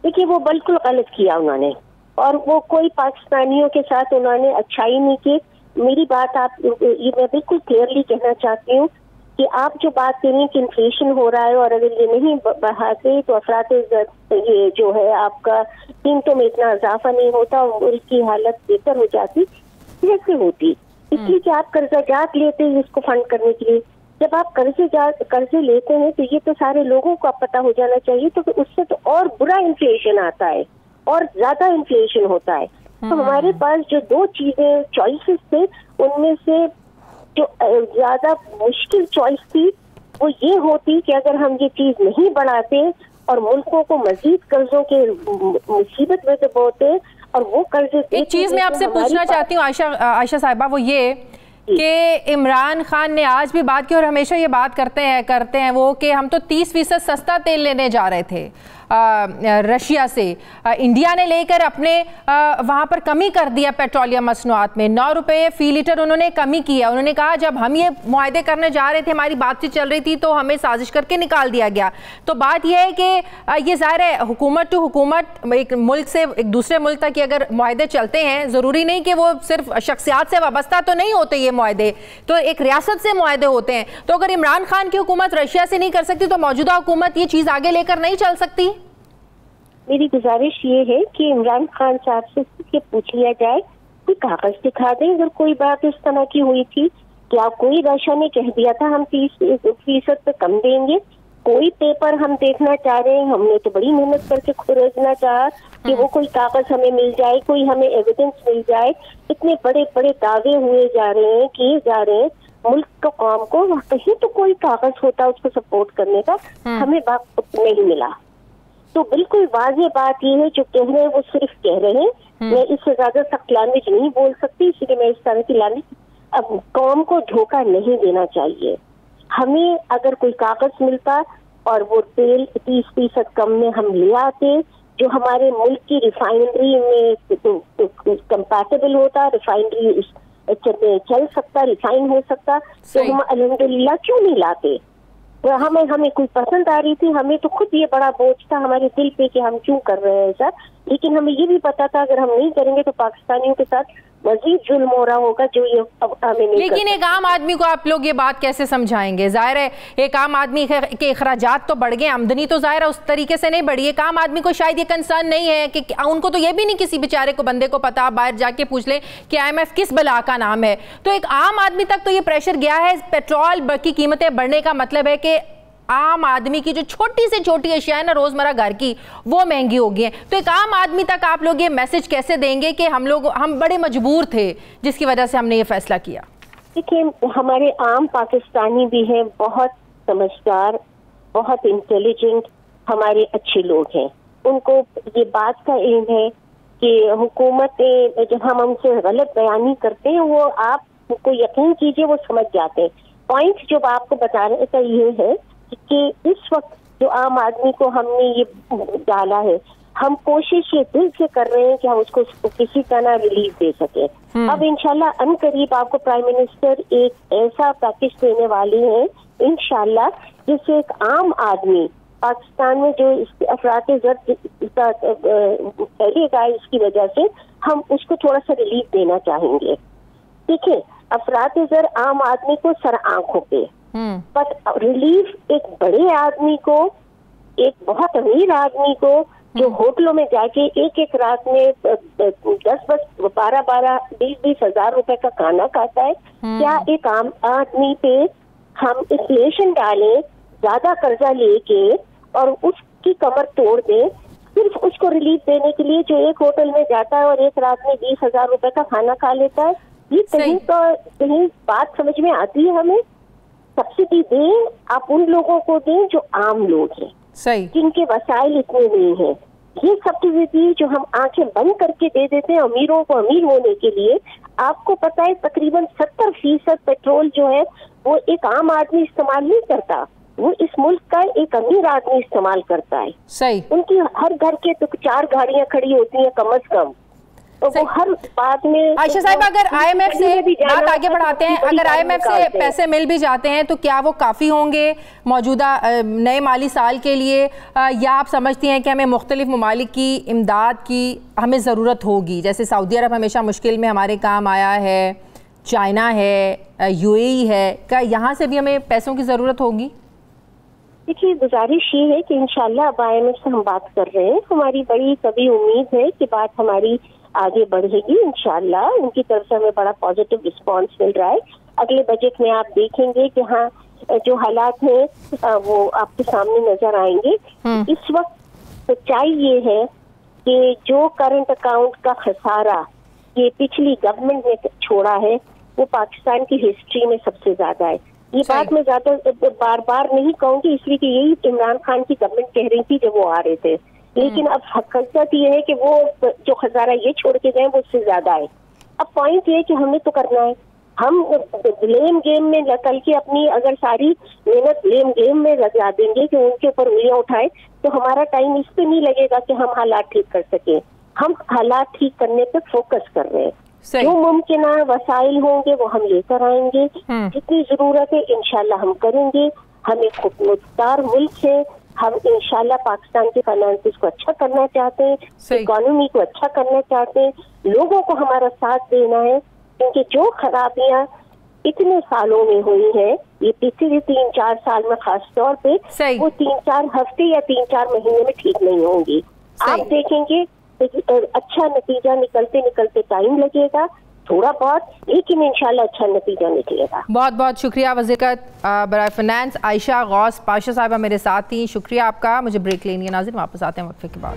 देखिए, वो बिल्कुल गलत किया उन्होंने और वो कोई पाकिस्तानियों के साथ उन्होंने अच्छाई नहीं की। मेरी बात आप ये मैं बिल्कुल क्लियरली कहना चाहती हूँ कि आप जो बात करें कि इन्फ्लेशन हो रहा है और अगर ये नहीं बढ़ाते तो अफरात ये जो है आपका कीमतों में इतना इजाफा नहीं होता और मुल्क की हालत बेहतर हो जाती, कैसे होती? इसलिए कि आप कर्जाजात लेते हैं इसको फंड करने के लिए। जब आप कर्जे लेते हैं तो ये तो सारे लोगों को पता हो जाना चाहिए, तो उससे तो और बुरा इन्फ्लेशन आता है और ज्यादा इन्फ्लेशन होता है। तो हमारे पास जो दो चीजें चॉइसेस थे, उनमें से जो ज्यादा मुश्किल चॉइस थी वो ये होती कि अगर हम ये चीज नहीं बढ़ाते और मुल्कों को मजीद कर्जों के मुसीबत में दबाते और वो कर्जे। एक चीज मैं आपसे पूछना चाहती हूँ आयशा साहिबा, वो ये कि इमरान खान ने आज भी बात की और हमेशा ये बात करते हैं वो कि हम तो 30% सस्ता तेल लेने जा रहे थे रशिया से। इंडिया ने लेकर अपने वहाँ पर कमी कर दिया पेट्रोलियम मसनूआत में, 9 रुपये फी लीटर उन्होंने कमी की है। उन्होंने कहा जब हम ये मुआहदे करने जा रहे थे, हमारी बातचीत चल रही थी तो हमें साजिश करके निकाल दिया गया। तो बात यह है कि ये ज़ाहिर है हुकूमत टू हुकूमत, एक मुल्क से एक दूसरे मुल्क तक अगर मुआहदे चलते हैं, ज़रूरी नहीं कि वो सिर्फ शख्सियात से वाबस्ता तो नहीं होते ये मुआहदे, तो एक रियासत से मुआहदे होते हैं। तो अगर इमरान खान की हुकूमत रशिया से नहीं कर सकती तो मौजूदा हुकूमत ये चीज़ आगे लेकर नहीं चल सकती? मेरी गुजारिश ये है कि इमरान खान साहब से ये पूछ लिया जाए, कोई कागज दिखा दें अगर कोई बात इस तरह की हुई थी। क्या कोई रशा ने कह दिया था हम 30% पे कम देंगे? कोई पेपर हम देखना चाह रहे हैं, हमने तो बड़ी मेहनत करके खोजना चाहा कि वो कोई कागज हमें मिल जाए, कोई हमें एविडेंस मिल जाए। इतने बड़े बड़े दावे हुए जा रहे हैं, किए जा रहे हैं मुल्क को, काम को, कहीं तो कोई कागज होता उसको सपोर्ट करने का, हमें वक्त नहीं मिला। तो बिल्कुल वाज़ेह बात ये है, जो कह रहे हैं वो सिर्फ कह रहे हैं। मैं इससे ज्यादा सख्त लैंग्वेज नहीं बोल सकती, इसलिए मैं इस तरह की लैंग्वेज, अब कौम को धोखा नहीं देना चाहिए। हमें अगर कोई कागज मिलता और वो तेल 30% कम में हम ले आते, जो हमारे मुल्क की रिफाइनरी में कंपैटिबल होता, रिफाइनरी चल सकता, रिफाइन हो सकता, तो हम अल्हम्दुलिल्लाह क्यों नहीं लाते? तो हमें कोई पसंद आ रही थी, हमें तो खुद ये बड़ा बोझ था हमारे दिल पे कि हम क्यों कर रहे हैं सर। लेकिन हमें ये भी पता था अगर हम नहीं करेंगे तो पाकिस्तानियों के साथ मजीद जुल्म हो रहा होगा, जो ये अब हमें नहीं। लेकिन एक आम आदमी को आप लोग ये बात कैसे समझाएंगे? जाहिर है एक आम आदमी के अखराजात तो बढ़ गए, आमदनी तो जाहिर है उस तरीके से नहीं बढ़ी। एक आम आदमी को शायद ये कंसर्न नहीं है कि उनको तो ये भी नहीं किसी बेचारे को बंदे को पता, बाहर जाके पूछ ले कि IMF किस बला का नाम है। तो एक आम आदमी तक तो ये प्रेशर गया है, पेट्रोल की कीमतें बढ़ने का मतलब है कि आम आदमी की जो छोटी से छोटी अशिया है ना रोजमर्रा घर की, वो महंगी हो गई है। तो एक आम आदमी तक आप लोग ये मैसेज कैसे देंगे कि हम बड़े मजबूर थे जिसकी वजह से हमने ये फैसला किया? देखिए, हमारे आम पाकिस्तानी भी हैं, बहुत समझदार, बहुत इंटेलिजेंट, हमारे अच्छे लोग हैं। उनको ये बात का एम है कि हुकूमत जब हम उनसे गलत बयानी करते हैं, वो आपको यकीन कीजिए वो समझ जाते हैं। पॉइंट जो आपको बताने का ये है कि इस वक्त जो आम आदमी को हमने ये डाला है, हम कोशिश ये दिल से कर रहे हैं कि हम उसको किसी तरह रिलीफ दे सके। अब इंशाल्लाह अनकरीब आपको प्राइम मिनिस्टर एक ऐसा पैकेज देने वाले हैं इंशाल्लाह, जिससे एक आम आदमी पाकिस्तान में जो अफरात-ए-ज़र फैलेगा इसकी वजह से, हम उसको थोड़ा सा रिलीफ देना चाहेंगे। देखिए, अफरात-ए-ज़र आम आदमी को सर आंखों पे, बट रिलीफ एक बड़े आदमी को, एक बहुत अमीर आदमी को जो होटलों में जाके एक रात में 10-10, 12-12, 20-20 हजार रुपए का खाना खाता है, क्या एक आम आदमी पे हम इन्फ्लेशन डालें, ज्यादा कर्जा लेके और उसकी कमर तोड़ दें सिर्फ उसको रिलीफ देने के लिए, जो एक होटल में जाता है और एक रात में 20,000 रुपए का खाना खा लेता है? ये कहीं बात समझ में आती है हमें? सब्सिडी दें, आप उन लोगों को दें जो आम लोग हैं, जिनके वसाइल इतने नहीं है। ये सब्सिडी जो हम आंखें बंद करके दे देते हैं अमीरों को अमीर होने के लिए, आपको पता है तकरीबन 70% पेट्रोल जो है वो एक आम आदमी इस्तेमाल नहीं करता, वो इस मुल्क का एक अमीर आदमी इस्तेमाल करता है। सही, उनकी हर घर के तो 4 गाड़ियां खड़ी होती हैं कम से कम, तो वो हर बात में। आयशा साहब, अगर IMF से बात आगे बढ़ाते हैं, अगर IMF से पैसे मिल भी जाते हैं तो क्या वो काफ़ी होंगे मौजूदा नए माली साल के लिए, या आप समझती हैं कि हमें मुख्तलिफ ममालिक की इमदाद की हमें ज़रूरत होगी? जैसे सऊदी अरब हमेशा मुश्किल में हमारे काम आया है, चाइना है, UAE है, क्या यहाँ से भी हमें पैसों की ज़रूरत होगी? देखिए, गुजारिश ये है कि इंशाल्लाह अब IMF से हम बात कर रहे हैं, हमारी बड़ी कभी उम्मीद है कि बात हमारी आगे बढ़ेगी इंशाल्लाह। उनकी तरफ से हमें बड़ा पॉजिटिव रिस्पांस मिल रहा है। अगले बजट में आप देखेंगे कि हाँ, जो हालात हैं वो आपके सामने नजर आएंगे। इस वक्त सच्चाई ये है कि जो करंट अकाउंट का खसारा ये पिछली गवर्नमेंट ने छोड़ा है, वो पाकिस्तान की हिस्ट्री में सबसे ज्यादा है। ये बात मैं ज्यादा बार बार नहीं कहूंगी, इसलिए कि यही इमरान खान की गवर्नमेंट कह रही थी जब वो आ रहे थे। लेकिन अब हकीकत ये है कि वो जो खजाना ये छोड़ के गए वो उससे ज्यादा है। अब पॉइंट ये है कि हमें तो करना है। हम ब्लेम गेम में कल के अपनी अगर सारी मेहनत ब्लेम गेम में लगा देंगे कि उनके ऊपर उंगलियां उठाए, तो हमारा टाइम इस पे नहीं लगेगा कि हम हालात ठीक कर सके। हम हालात ठीक करने पे फोकस कर रहे हैं। जो मुमकिन वसाइल होंगे वो हम लेकर आएंगे, जितनी जरूरत है इंशाल्लाह हम करेंगे। हम एक खुदमुख्तार मुल्क है, हम इंशाल्लाह पाकिस्तान के फाइनेंसेस को अच्छा करना चाहते हैं, इकोनॉमी को अच्छा करना चाहते हैं, लोगों को हमारा साथ देना है, क्योंकि जो खराबियां इतने सालों में हुई है, ये पिछले 3-4 साल में खास तौर पे, वो 3-4 हफ्ते या 3-4 महीने में ठीक नहीं होंगी। आप देखेंगे अच्छा नतीजा निकलते टाइम लगेगा थोड़ा बहुत, लेकिन इंशाल्लाह अच्छा नतीजा निकलेगा। बहुत बहुत शुक्रिया वज़ीर बराए फाइनेंस आयशा गौस पाशा साहिबा मेरे साथ थी, शुक्रिया आपका। मुझे ब्रेक लेनी है नाज़रीन, वापस आते हैं वक्फे के बाद।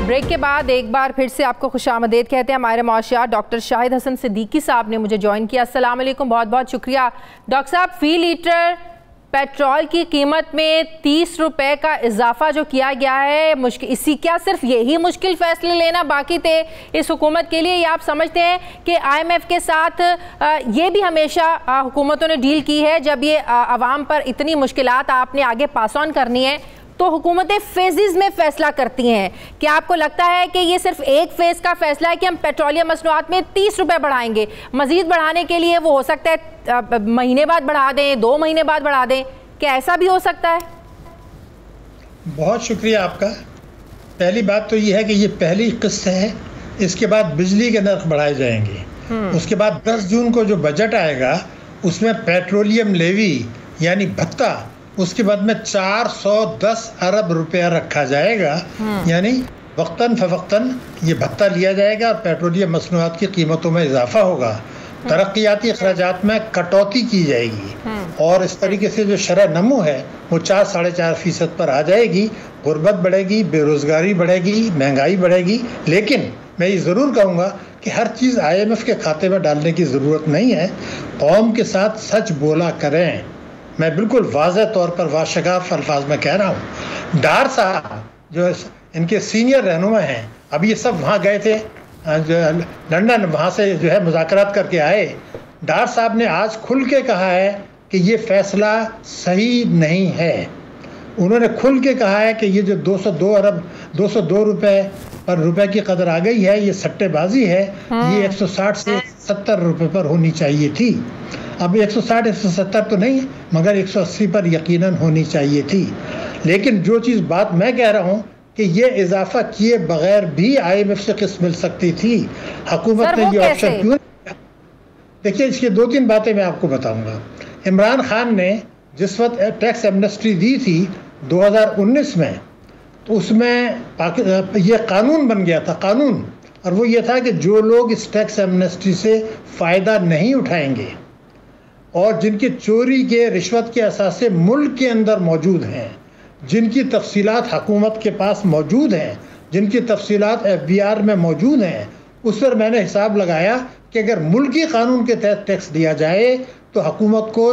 ब्रेक के बाद एक बार फिर से आपको खुशामदीद कहते हैं। हमारे मुआशियात डॉक्टर शाहिद हसन सिद्दीकी साहब ने मुझे ज्वाइन किया। अस्सलाम वालेकुम, बहुत बहुत शुक्रिया। डॉक्टर साहब, फी लीटर पेट्रोल की कीमत में 30 रुपए का इजाफा जो किया गया है, मुश्किल इसी क्या सिर्फ यही मुश्किल फैसले लेना बाकी थे इस हुकूमत के लिए? या आप समझते हैं कि IMF के साथ ये भी हमेशा हुकूमतों ने डील की है, जब ये आवाम पर इतनी मुश्किलात आपने आगे पास ऑन करनी है तो हुकूमतें फेजेस में फैसला करती हैं। क्या आपको लगता है कि ये सिर्फ एक फेज का फैसला है कि हम पेट्रोलियम मसनूआत में 30 रुपए बढ़ाएंगे, मजीद बढ़ाने के लिए वो हो सकता है महीने बाद बढ़ा दें, 2 महीने बाद बढ़ा दें, क्या ऐसा भी हो सकता है? बहुत शुक्रिया आपका। पहली बात तो ये है कि ये पहली किस्त है, इसके बाद बिजली के नर्ख बढ़ाए जाएंगे। उसके बाद 10 जून को जो बजट आएगा उसमें पेट्रोलियम लेवी यानी भत्ता, उसके बाद में 410 अरब रुपया रखा जाएगा, यानी वक्तन फवक्तन ये भत्ता लिया जाएगा और पेट्रोलियम मसनूआत की कीमतों में इजाफा होगा। तरक्याती अखराजात में कटौती की जाएगी और इस तरीके से जो शरह नमू है वो 4-4.5% पर आ जाएगी। गुर्बत बढ़ेगी, बेरोज़गारी बढ़ेगी, महंगाई बढ़ेगी। लेकिन मैं ये ज़रूर कहूँगा कि हर चीज़ IMF के खाते में डालने की ज़रूरत नहीं है। कौम के साथ सच बोला करें। मैं बिल्कुल वाज़ेह तौर पर वाशगाफ अल्फाज में कह रहा हूँ। डार साहब जो इनके सीनियर रहनुमा हैं, अब ये सब वहाँ गए थे जो लंदन, वहाँ से जो है मुज़ाकरात करके आए। डार साहब ने आज खुल के कहा है कि ये फ़ैसला सही नहीं है। उन्होंने खुल के कहा है कि ये जो 202 रुपए की कदर आ गई है, ये सट्टेबाजी है। ये 160 से 70 रुपए पर होनी चाहिए थी। अब 160-170 तो नहीं, मगर 180 पर यकीनन होनी चाहिए थी। लेकिन जो चीज़ बात मैं कह रहा हूँ कि ये इजाफा किए बगैर भी IMF से किस्त मिल सकती थी। हुकूमत ने ये ऑप्शन क्यों? देखिए, इसकी 2-3 बातें मैं आपको बताऊंगा। इमरान खान ने जिस वक्त टैक्स एमनेस्टी दी थी 2019 में, तो उसमें ये कानून बन गया था कानून, और वो ये था कि जो लोग इस टैक्स एमनेस्टी से फ़ायदा नहीं उठाएंगे और जिनकी चोरी के रिश्वत के असासे मुल्क के अंदर मौजूद हैं, जिनकी तफसीलात हुकूमत के पास मौजूद हैं, जिनकी तफसीलात FBR में मौजूद हैं, उस पर मैंने हिसाब लगाया कि अगर मुल्की कानून के तहत टैक्स दिया जाए तो हुकूमत को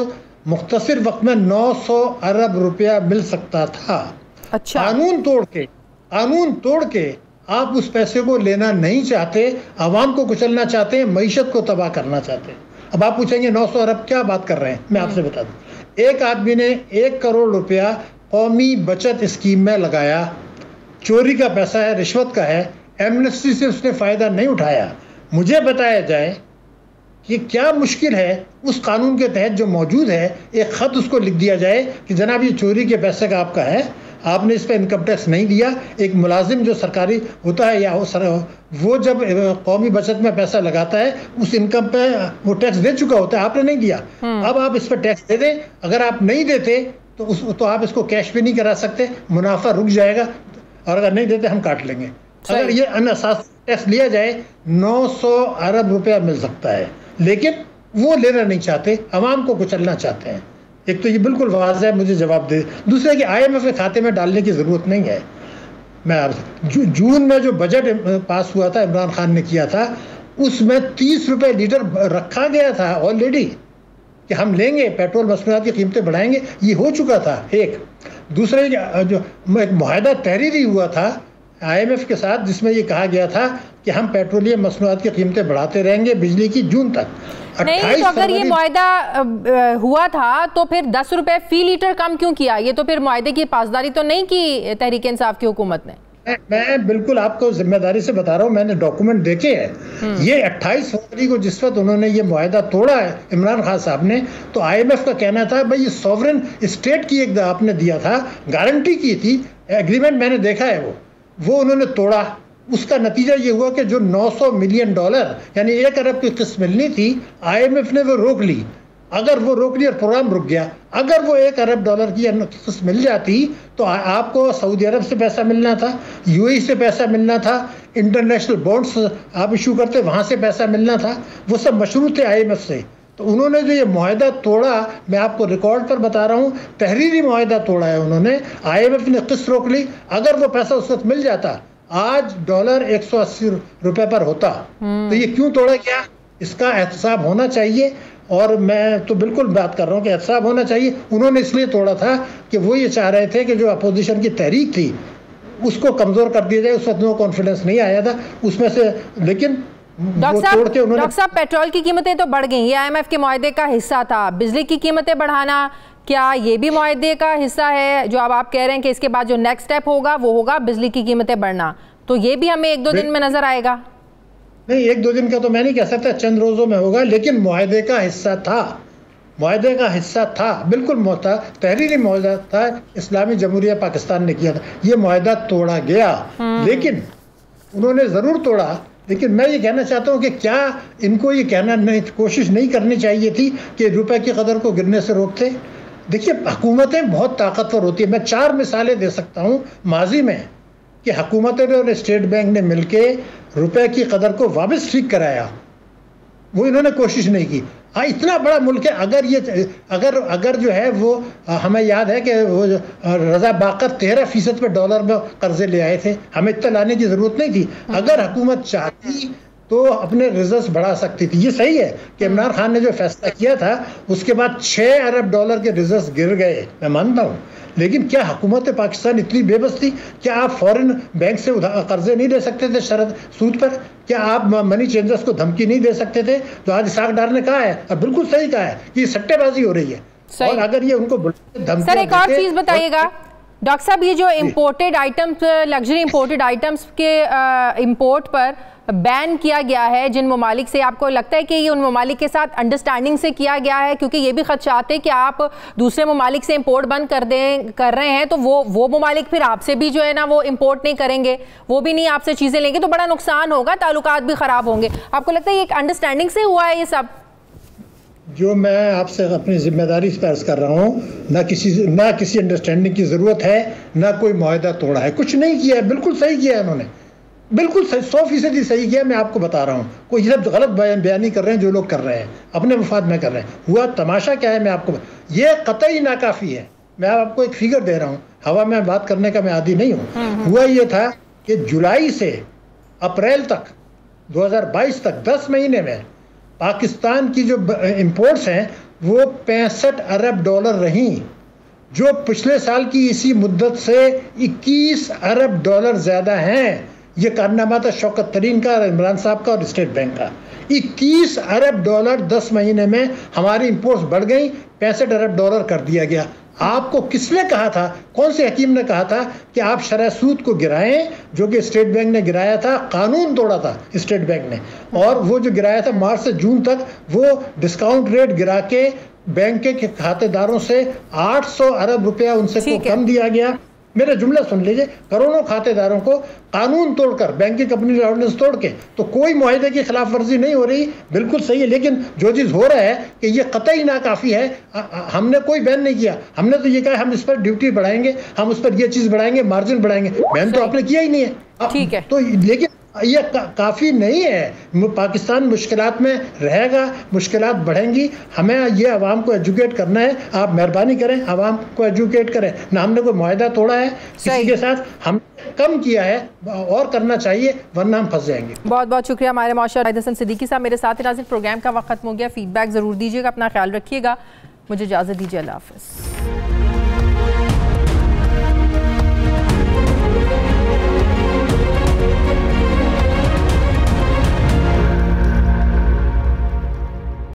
मुख्तसर वक्त में 900 अरब रुपया मिल सकता था। अच्छा। कानून तोड़ के आप उस पैसे को लेना नहीं चाहते, आवाम को कुचलना चाहते हैं, मईशत को तबाह करना चाहते हैं। अब आप पूछेंगे 900 अरब क्या बात कर रहे हैं? मैं आपसे बता दूं, एक आदमी ने 1 करोड़ रुपया कौमी बचत स्कीम में लगाया, चोरी का पैसा है, रिश्वत का है, एमनेस्टी से उसने फ़ायदा नहीं उठाया। मुझे बताया जाए कि क्या मुश्किल है उस कानून के तहत जो मौजूद है, एक ख़त उसको लिख दिया जाए कि जनाब ये चोरी के पैसे का आपका है, आपने इस पर इनकम टैक्स नहीं दिया। एक मुलाजिम जो सरकारी होता है या वो जब कौमी बचत में पैसा लगाता है उस इनकम पे वो टैक्स दे चुका होता है, आपने नहीं दिया। अब आप इस पर टैक्स दे दें। अगर आप नहीं देते तो आप इसको कैश पे नहीं करा सकते, मुनाफा रुक जाएगा, और अगर नहीं देते हम काट लेंगे। अगर ये अनअसास टैक्स लिया जाए 900 अरब रुपया मिल सकता है, लेकिन वो लेना नहीं चाहते, आवाम को कुचलना चाहते हैं। एक तो ये बिल्कुल वाज़ेह मुझे जवाब दे। दूसरा कि IMF के खाते में डालने की ज़रूरत नहीं है। मैं जून में जो बजट पास हुआ था, इमरान खान ने किया था, उसमें 30 रुपये लीटर रखा गया था ऑलरेडी कि हम लेंगे, पेट्रोल मसनूआत की कीमतें बढ़ाएंगे। ये हो चुका था। एक दूसरा जो एक मुआहदा तहरीरी हुआ था IMF के साथ, जिसमें ये कहा गया था कि हम पेट्रोलियम मसनूआत की कीमतें बढ़ाते रहेंगे बिजली की जून तक। नहीं, तो अगर ये मुआहदा हुआ था तो फिर 10 रुपए फी लीटर कम क्यों किया? ये तो फिर मुआहदे की पासदारी तो नहीं की तहरीक इंसाफ की हुकूमत ने। मैं बिल्कुल आपको जिम्मेदारी से बता रहा हूँ, मैंने डॉक्यूमेंट देखे हैं। ये 28 फरवरी को जिस वक्त उन्होंने ये मुआहदा तोड़ा है इमरान खान साहब ने, तो IMF का कहना था भाई ये सॉवरेन स्टेट की एक आपने दिया था, गारंटी की थी, एग्रीमेंट मैंने देखा है, वो उन्होंने तोड़ा उसका नतीजा ये हुआ कि जो $900 मिलियन यानी 1 अरब की किस्त मिलनी थी, IMF ने वो रोक ली। अगर वो रोक ली और प्रोग्राम रुक गया, अगर वो $1 अरब की किस्त मिल जाती तो आपको सऊदी अरब से पैसा मिलना था, UAE से पैसा मिलना था, इंटरनेशनल बॉन्ड्स आप इशू करते वहाँ से पैसा मिलना था, वो सब मशरूत थे IMF से। तो उन्होंने जो ये मुआहदा तोड़ा, मैं आपको रिकॉर्ड पर बता रहा हूँ, तहरीरी मुआहदा तोड़ा है उन्होंने। IMF ने किस्त रोक ली, अगर वो पैसा उस वक्त मिल जाता आज डॉलर 180 रुपए पर होता। तो ये क्यों तोड़ा गया, इसका एहतसाब होना चाहिए। और मैं तो बिल्कुल बात कर रहा हूँ कि एहतसाब होना चाहिए। उन्होंने इसलिए तोड़ा था कि वो ये चाह रहे थे कि जो अपोजिशन की तहरीक थी उसको कमज़ोर कर दिया जाए। उस वक्त नो कॉन्फिडेंस नहीं आया था उसमें से, लेकिन डॉक्टर साहब पेट्रोल की कीमतें तो बढ़ गई, ये IMF के मुआहदे का हिस्सा था। बिजली की कीमतें बढ़ाना, क्या ये भी मुआहदे का हिस्सा है? जो अब आप कह रहे हैं कि इसके बाद जो नेक्स्ट स्टेप होगा वो होगा बिजली की कीमतें बढ़ना, तो ये भी हमें 1-2 दिन में नजर आएगा? नहीं, 1-2 दिन का तो मैं नहीं कह सकता, चंद रोज़ों में होगा, लेकिन मुआहदे का हिस्सा था, मुआहदे का हिस्सा था, बिल्कुल था, तहरीरी मुआहदा था, इस्लामी जमहूरिया पाकिस्तान ने किया था। ये मुआहदा तोड़ा गया, लेकिन उन्होंने ज़रूर तोड़ा। लेकिन मैं ये कहना चाहता हूँ कि क्या इनको ये कहना नहीं, कोशिश नहीं करनी चाहिए थी कि रुपए की कदर को गिरने से रोकते? देखिए, हुकूमतें बहुत ताकतवर होती है। मैं 4 मिसालें दे सकता हूँ माजी में कि हुकूमतें और स्टेट बैंक ने मिलके रुपए की कदर को वापस ठीक कराया, वो इन्होंने कोशिश नहीं की। हाँ, इतना बड़ा मुल्क है, अगर जो है वो हमें याद है कि वो रजा बाकर 13% पे डॉलर में कर्जे ले आए थे, हमें इतना लाने की ज़रूरत नहीं थी। अगर हुकूमत चाहती तो अपने रिजर्व्स बढ़ा सकती थी। ये सही है कि इमरान खान ने जो फैसला किया था उसके बाद $6 अरब के रिजर्व्स गिर गए, मैं मानता हूँ, लेकिन क्या हुकूमत पाकिस्तान इतनी बेबस थी? क्या आप फॉरेन बैंक से कर्जे नहीं दे सकते थे शरत सूद पर? क्या आप मनी चेंजर्स को धमकी नहीं दे सकते थे? तो आज इसाक डार ने कहा है, और बिल्कुल सही कहा है, कि सट्टेबाजी हो रही है। और अगर ये उनको धमकी, सर एक और चीज बताइएगा डॉक्टर साहब, ये जो imported items, luxury imported items के इम्पोर्ट पर बैन किया गया है जिन ममालिक से, आपको लगता है कि ये उन ममालिक के साथ अंडरस्टैंडिंग से किया गया है? क्योंकि ये भी खदशात है कि आप दूसरे ममालिक से इंपोर्ट बंद कर रहे हैं तो वो ममालिक फिर आपसे भी जो है ना वो इंपोर्ट नहीं करेंगे, वो भी नहीं आपसे चीज़ें लेंगे, तो बड़ा नुकसान होगा, ताल्लुकात भी ख़राब होंगे। आपको लगता है ये एक अंडरस्टैंडिंग से हुआ है ये सब? जो मैं आपसे अपनी जिम्मेदारी से अर्ज कर रहा हूँ, ना किसी अंडरस्टैंडिंग की ज़रूरत है, ना कोई मुआहदा तोड़ा है, कुछ नहीं किया है, बिल्कुल सही किया है उन्होंने, बिल्कुल 100% सही किया। मैं आपको बता रहा हूँ, कोई सब गलत बयानी कर रहे हैं जो लोग कर रहे हैं, अपने मुफाद में कर रहे हैं। हुआ तमाशा क्या है, मैं आपको, ये कतई नाकाफ़ी है। मैं आपको एक फिगर दे रहा हूँ, हवा में बात करने का मैं आदी नहीं हूँ। हुआ ये था कि जुलाई से अप्रैल तक 2022 तक 10 महीने में पाकिस्तान की जो इम्पोर्ट्स हैं वो $65 अरब रहीं, जो पिछले साल की इसी मुद्दत से $21 अरब ज़्यादा हैं। ये कारनामा था शौकत तरीन का, इमरान साहब का और स्टेट बैंक का। $21 अरब 10 महीने में हमारी इंपोर्ट्स बढ़ गई, $65 अरब कर दिया गया। आपको किसने कहा था, कौन से हकीम ने कहा था कि आप शरह सूद को गिराएं, जो कि स्टेट बैंक ने गिराया था, कानून तोड़ा था स्टेट बैंक ने, और वो जो गिराया था मार्च से जून तक, वो डिस्काउंट रेट गिरा के बैंक के खातेदारों से 800 अरब रुपया उनसे कम दिया गया। मेरा जुमला सुन लीजिए, करोड़ों खातेदारों को कानून तोड़कर, बैंकिंग कंपनी ऑर्डिनेंस तोड़ के, तो कोई मुआहदे की खिलाफ वर्जी नहीं हो रही, बिल्कुल सही है। लेकिन जो चीज़ हो रहा है कि ये कतई नाकाफ़ी है। हमने कोई बैन नहीं किया, हमने तो ये कहा हम इस पर ड्यूटी बढ़ाएंगे, हम उस पर ये चीज़ बढ़ाएंगे, मार्जिन बढ़ाएंगे, बैन तो आपने किया ही नहीं है। ठीक है, तो लेकिन ये काफ़ी नहीं है। पाकिस्तान मुश्किलात में रहेगा, मुश्किलात बढ़ेंगी, हमें ये आवाम को एजुकेट करना है। आप मेहरबानी करें, आवाम को एजुकेट करें। ना हमने कोई मुआहदा तोड़ा है किसी के साथ, हम कम किया है, और करना चाहिए, वरना हम फंस जाएंगे। बहुत बहुत शुक्रिया हमारे मौशूद हसन सिद्दीकी साहब मेरे साथ। नाज़रीन, प्रोग्राम का वक्त खत्म हो गया, फीडबैक ज़रूर दीजिएगा, अपना ख्याल रखिएगा, मुझे इजाज़त दीजिए, अल्लाह हाफ़िज़।